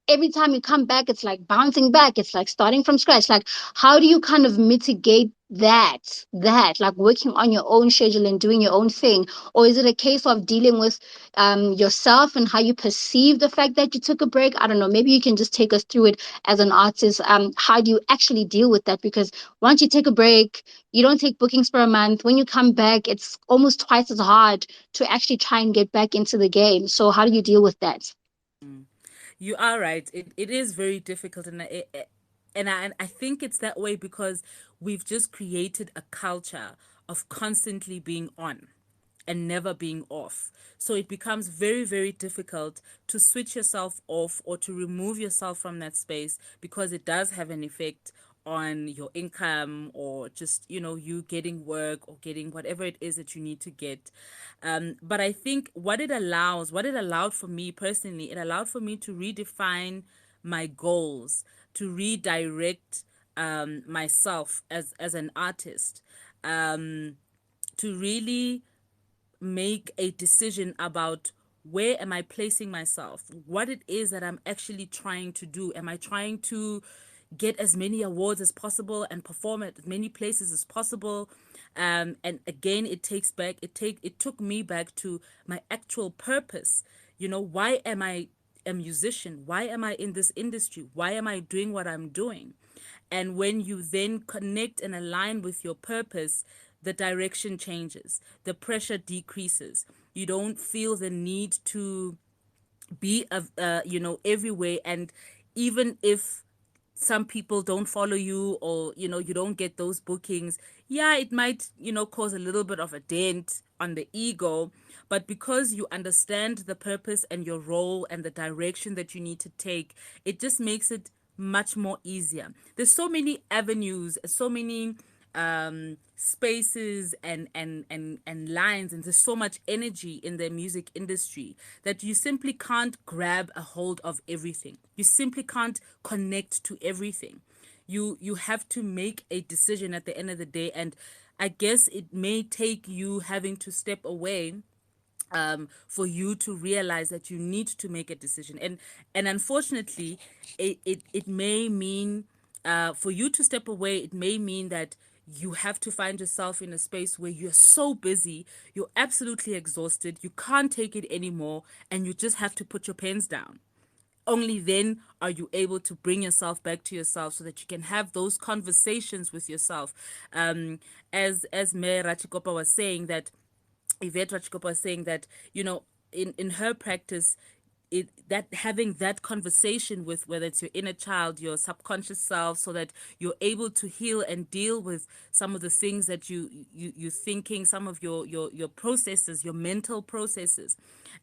every time you come back, it's like bouncing back. It's like starting from scratch. Like, how do you kind of mitigate that like working on your own schedule and doing your own thing? Or is it a case of dealing with yourself and how you perceive the fact that you took a break? I don't know, maybe you can just take us through it as an artist. How do you actually deal with that? Because once you take a break, you don't take bookings for a month. When you come back, it's almost twice as hard to actually try and get back into the game. So how do you deal with that? You are right. It is very difficult, and I think it's that way because we've just created a culture of constantly being on and never being off. So it becomes very, very difficult to switch yourself off or to remove yourself from that space, because it does have an effect on your income, or just you getting work or getting whatever it is that you need to get. But I think what it allowed for me personally, it allowed for me to redefine my goals, to redirect myself as an artist, to really make a decision about where am I placing myself, what it is that I'm actually trying to do. Am I trying to get as many awards as possible and perform at as many places as possible? And again, it took me back to my actual purpose. Why am I a musician? Why am I in this industry? Why am I doing what I'm doing? And when you then connect and align with your purpose, the direction changes, the pressure decreases. You don't feel the need to be everywhere. And even if some people don't follow you, or you don't get those bookings, yeah, it might cause a little bit of a dent on the ego. But because you understand the purpose and your role and the direction that you need to take, it just makes it much more easier. There's so many avenues, so many spaces and lines, and there's so much energy in the music industry that you simply can't grab a hold of everything. You simply can't connect to everything. You have to make a decision at the end of the day, and I guess it may take you having to step away for you to realize that you need to make a decision. And unfortunately, it may mean for you to step away, it may mean that you have to find yourself in a space where you're so busy, you're absolutely exhausted, you can't take it anymore, and you just have to put your pens down. Only then are you able to bring yourself back to yourself so that you can have those conversations with yourself. As Mayor Ratchikopa was saying, that Yvette Ratchikopa was saying that, in her practice, that having that conversation with, whether it's your inner child, your subconscious self, so that you're able to heal and deal with some of the things that you're thinking, some of your processes, your mental processes.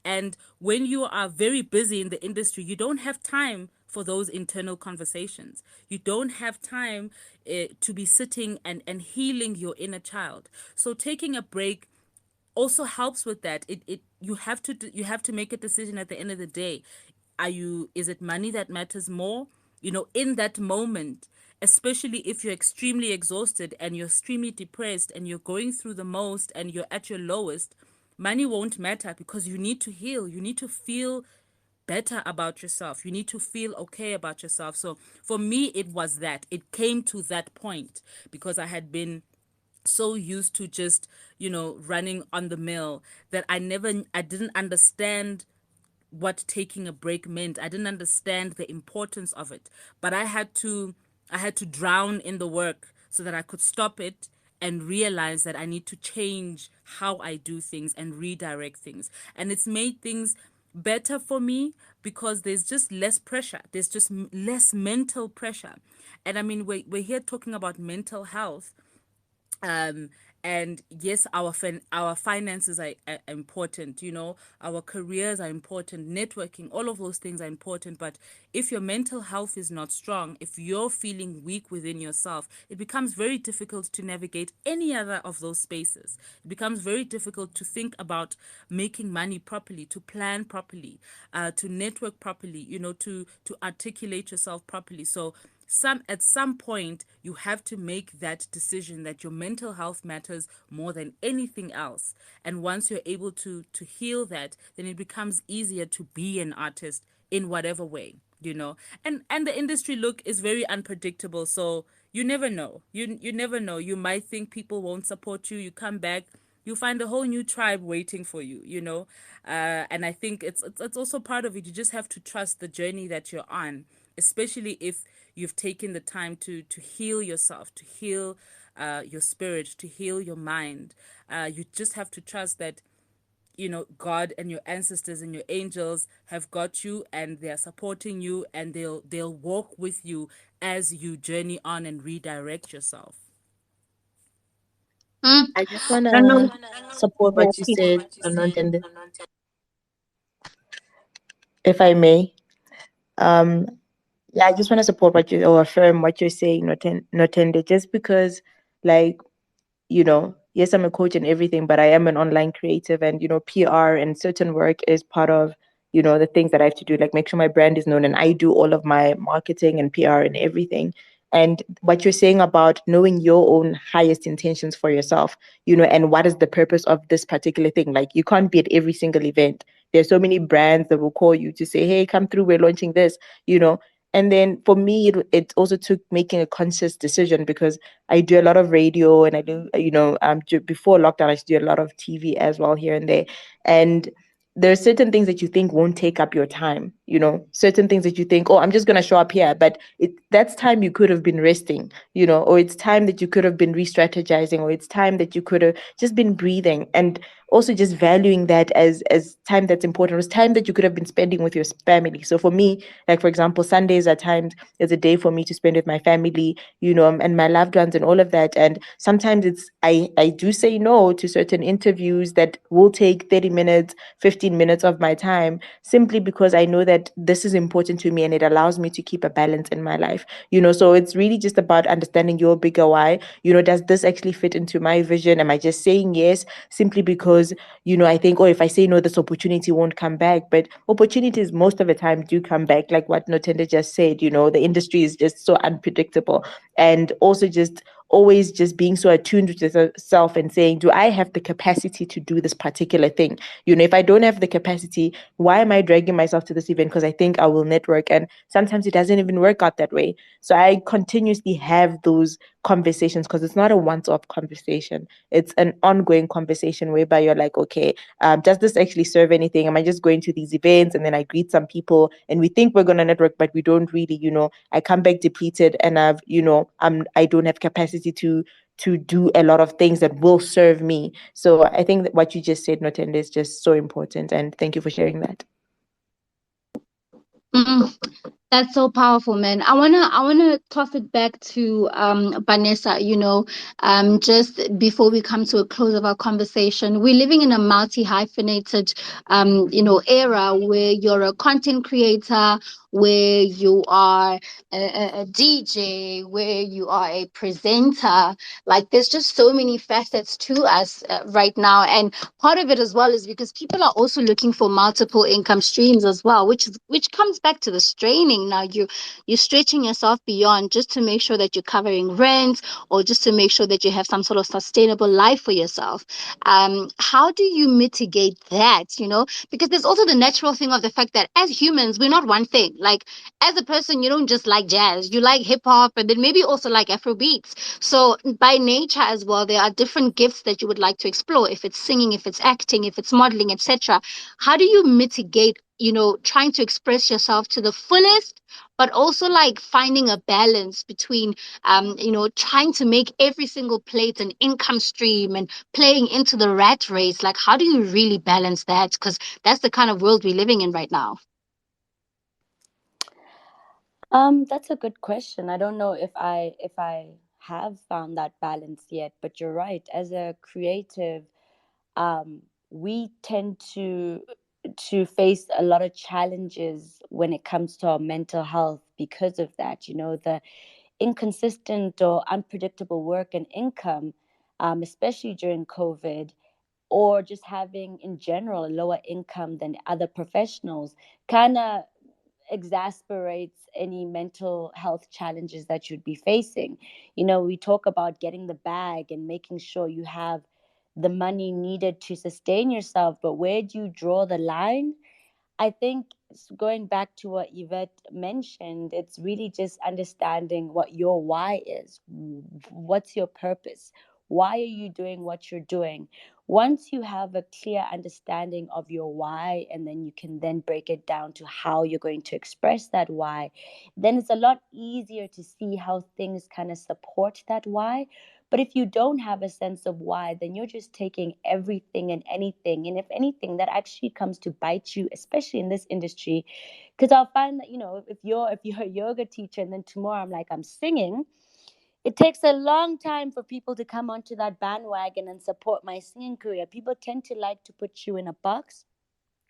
And when you are very busy in the industry, you don't have time for those internal conversations. You don't have time to be sitting and healing your inner child. So taking a break also helps with that. You have to make a decision at the end of the day. Is it money that matters more? In that moment, especially if you're extremely exhausted and you're extremely depressed and you're going through the most and you're at your lowest, money won't matter, because you need to heal. You need to feel better about yourself. You need to feel okay about yourself. So for me, it was that. It came to that point because I had been so used to just, running on the mill, that I didn't understand what taking a break meant. I didn't understand the importance of it. But I had to drown in the work so that I could stop it and realize that I need to change how I do things and redirect things. And it's made things better for me because there's just less pressure. There's just less mental pressure. And I mean, we're here talking about mental health. um and yes, our finances are important, our careers are important, networking, all of those things are important. But if your mental health is not strong, if you're feeling weak within yourself, it becomes very difficult to navigate any other of those spaces. It becomes very difficult to think about making money properly, to plan properly, to network properly, to articulate yourself properly. So at some point you have to make that decision that your mental health matters more than anything else. And once you're able to heal that, then it becomes easier to be an artist in whatever way. And the industry look is very unpredictable, so you never know. You never know. You might think people won't support you. You come back, you find a whole new tribe waiting for you. And I think it's also part of it. You just have to trust the journey that you're on, especially if you've taken the time to heal yourself, to heal your spirit, to heal your mind. You just have to trust that God and your ancestors and your angels have got you, and they're supporting you, and they'll walk with you as you journey on and redirect yourself. I just want to support what you said, Nontende, if I may. Yeah, I just want to support or affirm what you're saying, Notende, just because, like, yes, I'm a coach and everything, but I am an online creative, and, PR and certain work is part of, the things that I have to do, like make sure my brand is known, and I do all of my marketing and PR and everything. And what you're saying about knowing your own highest intentions for yourself, and what is the purpose of this particular thing? Like, you can't be at every single event. There's so many brands that will call you to say, hey, come through, we're launching this, And then for me, it also took making a conscious decision, because I do a lot of radio, and I do, before lockdown, I used to do a lot of TV as well, here and there. And there are certain things that you think won't take up your time, certain things that you think, oh, I'm just going to show up here. But that's time you could have been resting, or it's time that you could have been re-strategizing, or it's time that you could have just been breathing. And also just valuing that as time that's important. It was time that you could have been spending with your family. So for me, like, for example, Sundays are times, it's a day for me to spend with my family, and my loved ones and all of that. And sometimes I do say no to certain interviews that will take 30 minutes, 15 minutes of my time, simply because I know that this is important to me and it allows me to keep a balance in my life. So it's really just about understanding your bigger why. Does this actually fit into my vision? Am I just saying yes simply because, I think, oh, if I say no, this opportunity won't come back? But opportunities most of the time do come back, like what Notende just said. The industry is just so unpredictable. And also just always just being so attuned to yourself and saying, do I have the capacity to do this particular thing? If I don't have the capacity, why am I dragging myself to this event? Because I think I will network. And sometimes it doesn't even work out that way. So I continuously have those conversations, because it's not a once-off conversation. It's an ongoing conversation whereby you're like, okay, does this actually serve anything? Am I just going to these events and then I greet some people and we think we're going to network, but we don't really, I come back depleted, and I don't have capacity to do a lot of things that will serve me. So I think that what you just said, Notende, is just so important. And thank you for sharing that. Mm, that's so powerful, man. I wanna toss it back to Vanessa, just before we come to a close of our conversation. We're living in a multi-hyphenated era where you're a content creator, where you are a DJ, where you are a presenter. Like there's just so many facets to us right now. And part of it as well is because people are also looking for multiple income streams as well, which comes back to the straining. Now you're stretching yourself beyond just to make sure that you're covering rent, or just to make sure that you have some sort of sustainable life for yourself. How do you mitigate that? Because there's also the natural thing of the fact that as humans, we're not one thing. Like as a person, you don't just like jazz, you like hip hop, and then maybe also like Afro beats. So by nature as well, there are different gifts that you would like to explore. If it's singing, if it's acting, if it's modeling, etc. How do you mitigate, trying to express yourself to the fullest, but also like finding a balance between, trying to make every single plate an income stream and playing into the rat race? Like, how do you really balance that? Because that's the kind of world we're living in right now. That's a good question. I don't know if I have found that balance yet, but you're right. As a creative, we tend to face a lot of challenges when it comes to our mental health because of that. The inconsistent or unpredictable work and income, especially during COVID, or just having in general a lower income than other professionals, kind of exasperates any mental health challenges that you'd be facing. We talk about getting the bag and making sure you have the money needed to sustain yourself, but where do you draw the line? I think going back to what Yvette mentioned, it's really just understanding what your why is. What's your purpose? Why are you doing what you're doing? Once you have a clear understanding of your why, and then you can then break it down to how you're going to express that why, then it's a lot easier to see how things kind of support that why. But if you don't have a sense of why, then you're just taking everything and anything. And if anything, that actually comes to bite you, especially in this industry. Because I'll find that, if you're a yoga teacher and then tomorrow I'm singing, it takes a long time for people to come onto that bandwagon and support my singing career. People tend to like to put you in a box,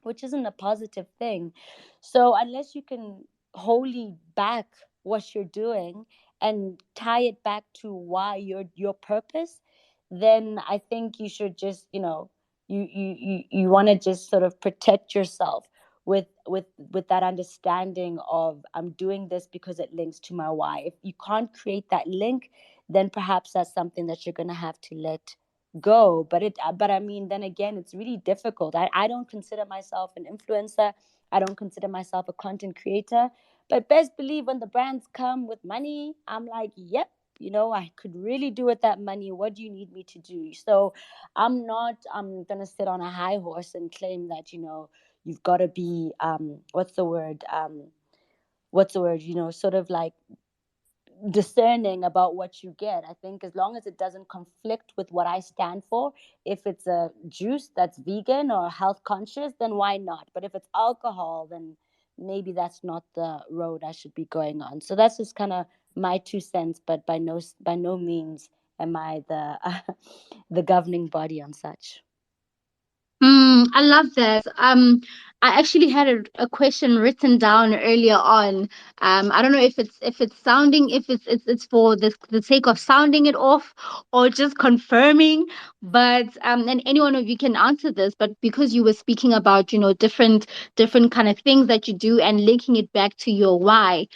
which isn't a positive thing. So unless you can wholly back what you're doing and tie it back to why your purpose, then I think you should just, you want to just sort of protect yourself with that understanding of, I'm doing this because it links to my why. If you can't create that link, then perhaps that's something that you're going to have to let go. But I mean, then again, it's really difficult. I don't consider myself an influencer. I don't consider myself a content creator. But best believe when the brands come with money, I'm like, yep, I could really do with that money. What do you need me to do? So I'm gonna sit on a high horse and claim that, you've got to be, what's the word, sort of like discerning about what you get. I think as long as it doesn't conflict with what I stand for, if it's a juice that's vegan or health conscious, then why not? But if it's alcohol, then maybe that's not the road I should be going on. So that's just kind of my 2 cents, but by no means am I the the governing body on such. I love that. I actually had a question written down earlier on. I don't know if it's sounding, if it's for the sake of sounding it off or just confirming. But and any one of you can answer this. But because you were speaking about different kind of things that you do and linking it back to your why,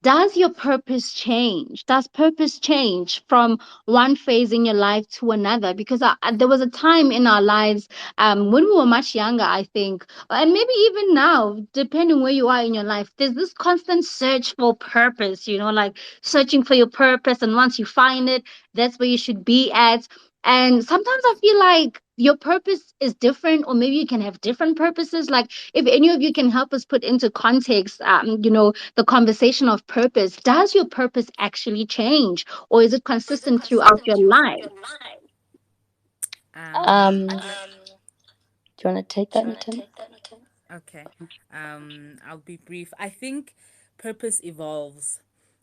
does your purpose change? Does purpose change from one phase in your life to another? Because there was a time in our lives, when we were much younger, I think, and maybe even now, depending where you are in your life, there's this constant search for purpose, like searching for your purpose. And once you find it, that's where you should be at. And sometimes I feel like your purpose is different, or maybe you can have different purposes. Like, if any of you can help us put into context, the conversation of purpose. Does your purpose actually change, or is it consistent throughout your life? Um, Do you want to take that, Nathan? Okay. I'll be brief. I think purpose evolves.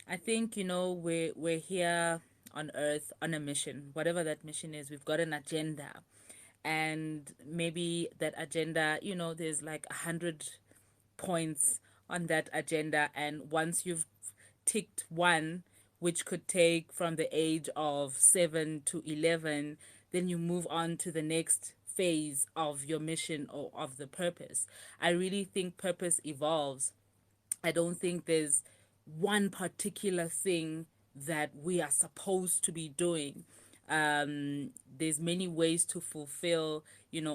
I think, we're here on earth on a mission. Whatever that mission is, we've got an agenda. And maybe that agenda, there's like 100 points on that agenda. And once you've ticked one, which could take from the age of 7 to 11, then you move on to the next phase of your mission or of the purpose. I really think purpose evolves. I don't think there's one particular thing that we are supposed to be doing. There's many ways to fulfill,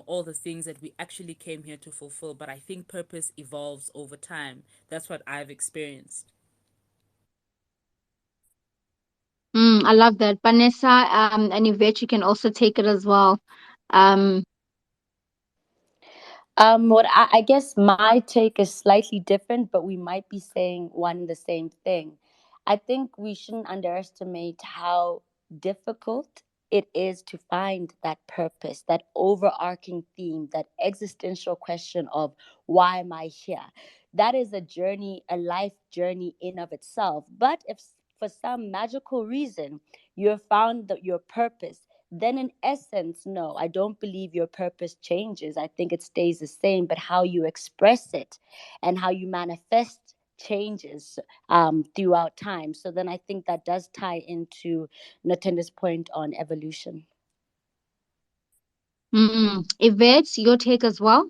all the things that we actually came here to fulfill. But I think purpose evolves over time. That's what I've experienced. I love that. Vanessa, and Yvette, you can also take it as well. Um, What I guess my take is slightly different, but we might be saying one and the same thing. I think we shouldn't underestimate how difficult it is to find that purpose, that overarching theme, that existential question of why am I here? That is a journey, a life journey in of itself. But if for some magical reason you have found that your purpose, then in essence, no, I don't believe your purpose changes. I think it stays the same, but how you express it and how you manifest changes throughout time. So then I think that does tie into Natenda's point on evolution. Yvette, your take as well.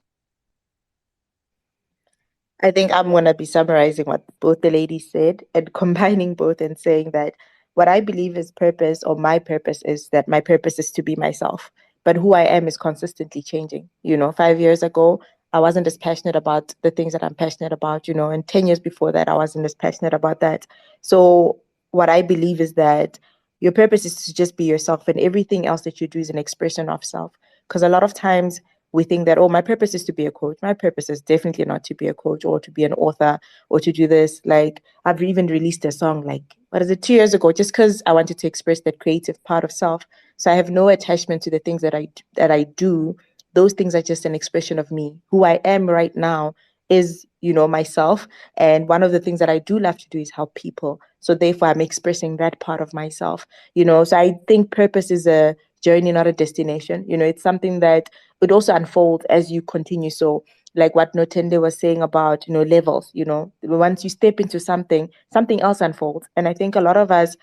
I think I'm going to be summarizing what both the ladies said and combining both and saying that what I believe is purpose, or my purpose, is that my purpose is to be myself. But who I am is consistently changing. 5 years ago, I wasn't as passionate about the things that I'm passionate about, and 10 years before that, I wasn't as passionate about that. So what I believe is that your purpose is to just be yourself, and everything else that you do is an expression of self. Because a lot of times we think that, oh, my purpose is to be a coach. My purpose is definitely not to be a coach or to be an author or to do this. Like, I've even released a song, like, 2 years ago, just because I wanted to express that creative part of self. So I have no attachment to the things that I do. Those things are just an expression of me. Who I am right now is, myself. And one of the things that I do love to do is help people. So therefore, I'm expressing that part of myself. So I think purpose is a journey, not a destination. It's something that would also unfold as you continue. So like what Notende was saying about, levels, once you step into something else unfolds. And I think a lot of us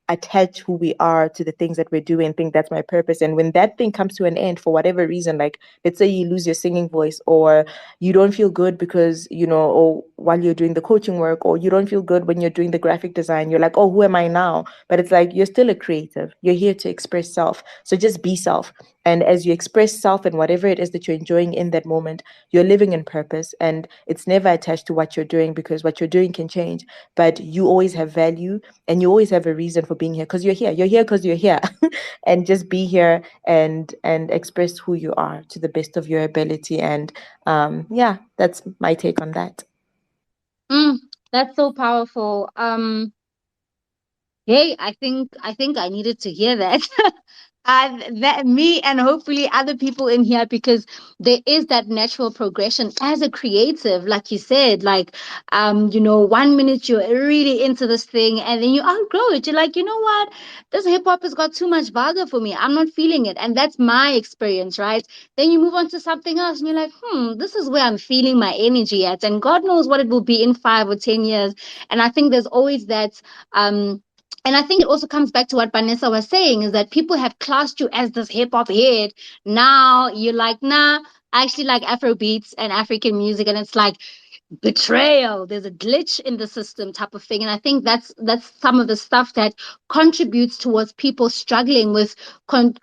attach who we are to the things that we're doing, think that's my purpose. And when that thing comes to an end for whatever reason, like let's say you lose your singing voice, or you don't feel good because, or while you're doing the coaching work, or you don't feel good when you're doing the graphic design, you're like, oh, who am I now? But it's like, you're still a creative. You're here to express self. So just be self. And as you express self and whatever it is that you're enjoying in that moment, you're living in purpose. And it's never attached to what you're doing, because what you're doing can change, but you always have value and you always have a reason for being here, because you're here because you're here. And just be here and express who you are to the best of your ability. And yeah, that's my take on that. That's so powerful. Hey, I think I needed to hear that. That me and hopefully other people in here, because there is that natural progression as a creative, like you said, like 1 minute you're really into this thing and then you outgrow it. You're like, you know what, this hip hop has got too much vulgar for me. I'm not feeling it. And that's my experience, right? Then you move on to something else and you're like, this is where I'm feeling my energy at. And God knows what it will be in 5 or 10 years. And I think there's always that and I think it also comes back to what Vanessa was saying, is that people have classed you as this hip hop head. Now you're like, nah, I actually like Afro beats and African music. And it's like, betrayal, there's a glitch in the system type of thing. And I think that's some of the stuff that contributes towards people struggling with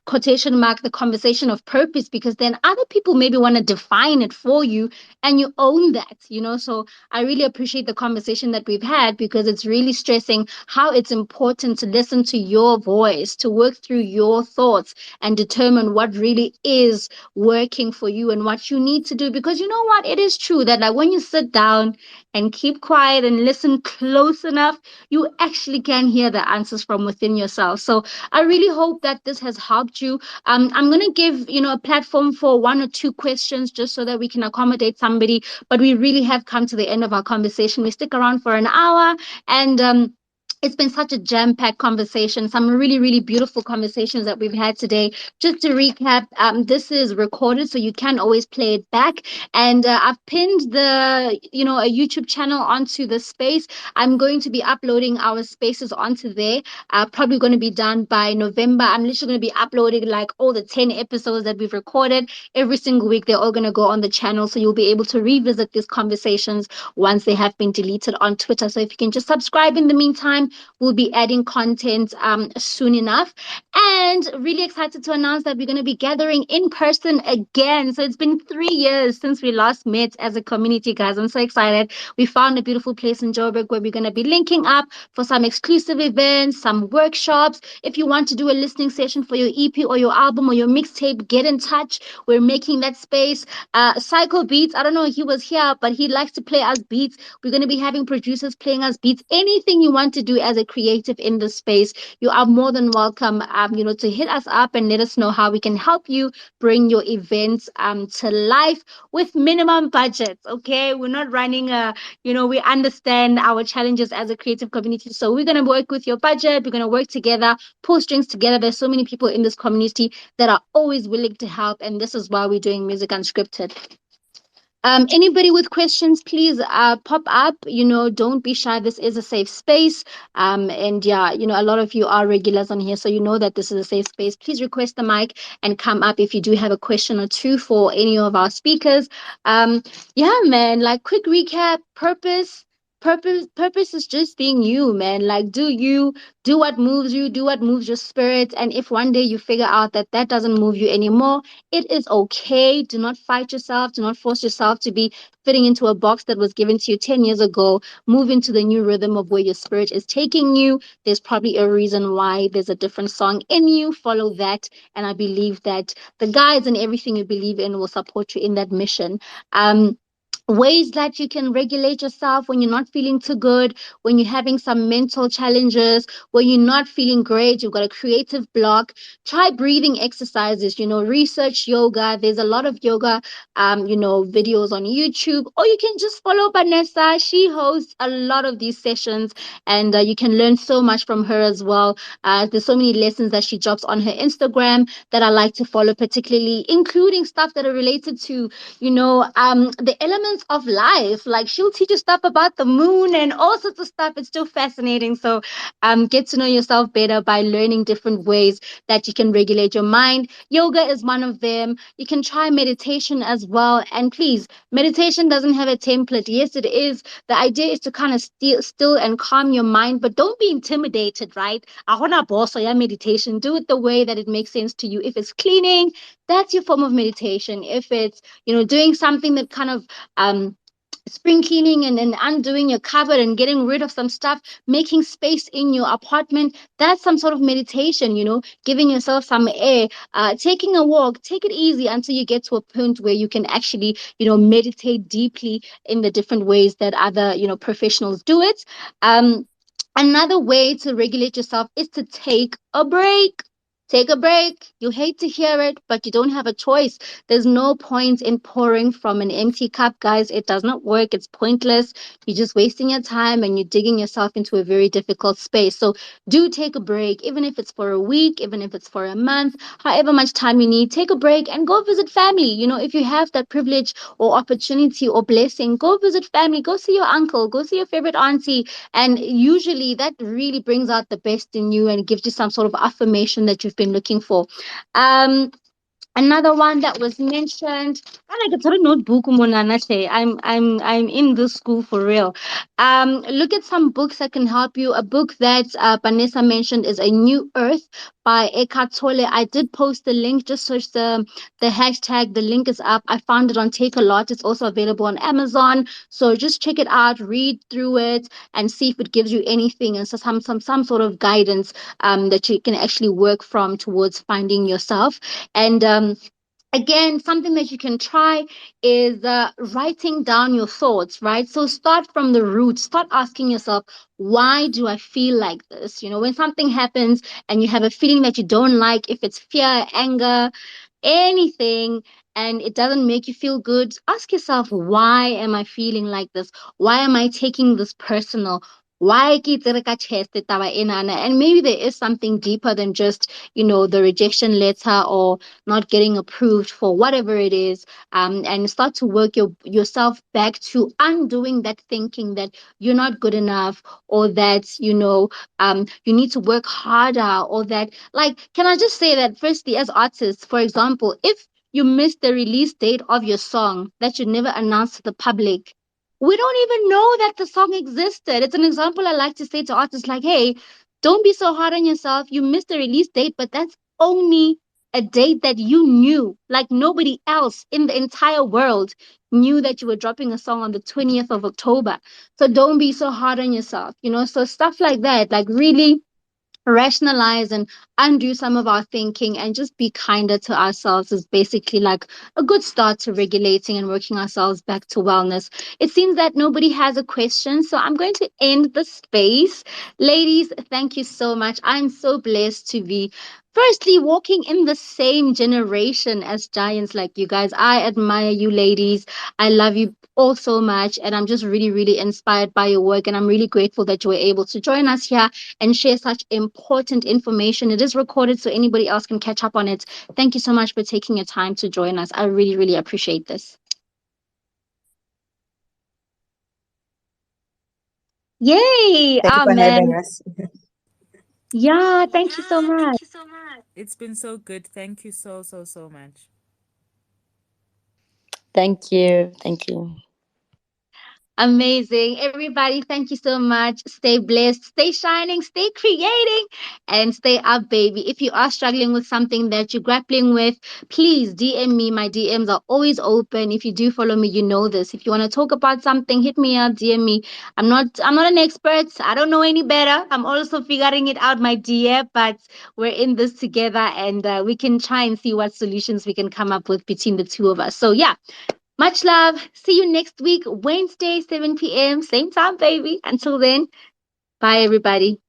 quotation mark the conversation of purpose, because then other people maybe want to define it for you and you own that. So I really appreciate the conversation that we've had, because it's really stressing how it's important to listen to your voice, to work through your thoughts and determine what really is working for you and what you need to do. Because you know what, it is true that like when you sit down down and keep quiet and listen close enough, you actually can hear the answers from within yourself. So I really hope that this has helped you. I'm going to give, a platform for one or two questions just so that we can accommodate somebody. But we really have come to the end of our conversation. We stick around for an hour, and it's been such a jam-packed conversation, some really, really beautiful conversations that we've had today. Just to recap, this is recorded, so you can always play it back. And I've pinned a YouTube channel onto the space. I'm going to be uploading our spaces onto there. Probably going to be done by November. I'm literally going to be uploading like all the 10 episodes that we've recorded every single week. They're all going to go on the channel, so you'll be able to revisit these conversations once they have been deleted on Twitter. So if you can just subscribe in the meantime, we'll be adding content soon enough. And really excited to announce that we're going to be gathering in person again. So it's been 3 years since we last met as a community, guys. I'm so excited. We found a beautiful place in Joburg where we're going to be linking up for some exclusive events, some workshops. If you want to do a listening session for your EP or your album or your mixtape, get in touch. We're making that space. Psycho Beats, I don't know if he was here, but he likes to play us beats. We're going to be having producers playing us beats. Anything you want to do as a creative in the space, you are more than welcome, to hit us up and let us know how we can help you bring your events to life with minimum budgets. Okay, we're not running we understand our challenges as a creative community, so we're going to work with your budget. We're going to work together, pull strings together. There's so many people in this community that are always willing to help, and this is why we're doing Music Unscripted. Anybody with questions, please pop up. Don't be shy. This is a safe space. And yeah, a lot of you are regulars on here, so you know that this is a safe space. Please request the mic and come up if you do have a question or two for any of our speakers. Yeah, man, like quick recap, purpose is just being you, man. Like, do what moves you, do what moves your spirit. And if one day you figure out that that doesn't move you anymore, it is okay. Do not fight yourself. Do not force yourself to be fitting into a box that was given to you 10 years ago. Move into the new rhythm of where your spirit is taking you. There's probably a reason why there's a different song in you. Follow that. And I believe that the guides and everything you believe in will support you in that mission. Ways that you can regulate yourself when you're not feeling too good, when you're having some mental challenges, when you're not feeling great, you've got a creative block. Try breathing exercises, research yoga. There's a lot of yoga videos on YouTube, or you can just follow Vanessa. She hosts a lot of these sessions, and you can learn so much from her as well. There's so many lessons that she drops on her Instagram that I like to follow, particularly including stuff that are related to the elements of life. Like, she'll teach you stuff about the moon and all sorts of stuff. It's still fascinating. So get to know yourself better by learning different ways that you can regulate your mind. Yoga is one of them. You can try meditation as well. And please, meditation doesn't have a template. Yes, it is. The idea is to kind of still and calm your mind, but don't be intimidated, right? I want to boss or meditation. Do it the way that it makes sense to you. If it's cleaning, that's your form of meditation. If it's doing something that kind of spring cleaning and then undoing your cupboard and getting rid of some stuff, making space in your apartment, that's some sort of meditation. Giving yourself some air, taking a walk. Take it easy until you get to a point where you can actually meditate deeply in the different ways that other professionals do it. Another way to regulate yourself is to take a break. Take a break. You hate to hear it, but you don't have a choice. There's no point in pouring from an empty cup, guys. It does not work. It's pointless. You're just wasting your time and you're digging yourself into a very difficult space. So do take a break, even if it's for a week, even if it's for a month, however much time you need. Take a break and go visit family. If you have that privilege or opportunity or blessing, go visit family. Go see your uncle. Go see your favorite auntie. And usually that really brings out the best in you and gives you some sort of affirmation that you've been looking for. Another one that was mentioned, I like a notebook. I'm in this school for real. Look at some books that can help you. A book that Vanessa mentioned is A New Earth by Eckhart Tolle. I did post the link. Just search the hashtag. The link is up. I found it on Take a Lot. It's also available on Amazon. So just check it out, read through it, and see if it gives you anything and so some sort of guidance that you can actually work from towards finding yourself. And Again, something that you can try is writing down your thoughts, right? So start from the root. Start asking yourself, why do I feel like this? You know, when something happens and you have a feeling that you don't like, if it's fear, anger, anything, and it doesn't make you feel good, ask yourself, why am I feeling like this? Why am I taking this personal? Why ke tsere ka chest taba enana? And maybe there is something deeper than just, you know, the rejection letter or not getting approved for whatever it is. And start to work yourself back to undoing that thinking that you're not good enough, or that, you know, you need to work harder, or that, like, can I just say that firstly, as artists, for example, if you miss the release date of your song that you never announced to the public, we don't even know that the song existed. It's an example I like to say to artists, like, hey, don't be so hard on yourself. You missed the release date, but that's only a date that you knew, like nobody else in the entire world knew that you were dropping a song on the 20th of October. So don't be so hard on yourself, you know? So stuff like that, like really rationalize and undo some of our thinking and just be kinder to ourselves is basically like a good start to regulating and working ourselves back to wellness. It seems that nobody has a question, so I'm going to end the space. Ladies, thank you so much. I'm so blessed to be firstly walking in the same generation as giants like you guys. I admire you, ladies. I love you all so much, and I'm just really, really inspired by your work, and I'm really grateful that you were able to join us here and share such important information. It is recorded so anybody else can catch up on it. Thank you so much for taking your time to join us. I really, really appreciate this. Yay! Thank you Oh for having man. us. Yeah, thank you so much. It's been so good. Thank you so, so, so much. Thank you. Thank you. Amazing. Everybody, thank you so much. Stay blessed, stay shining, stay creating, and stay up, baby. If you are struggling with something that you're grappling with, please DM me. My DMs are always open. If you do follow me, you know this. If you want to talk about something, hit me up, DM me. I'm not an expert. I don't know any better. I'm also figuring it out, my dear, but we're in this together, and we can try and see what solutions we can come up with between the two of us. So yeah, much love. See you next week, Wednesday, 7 p.m. Same time, baby. Until then, bye, everybody.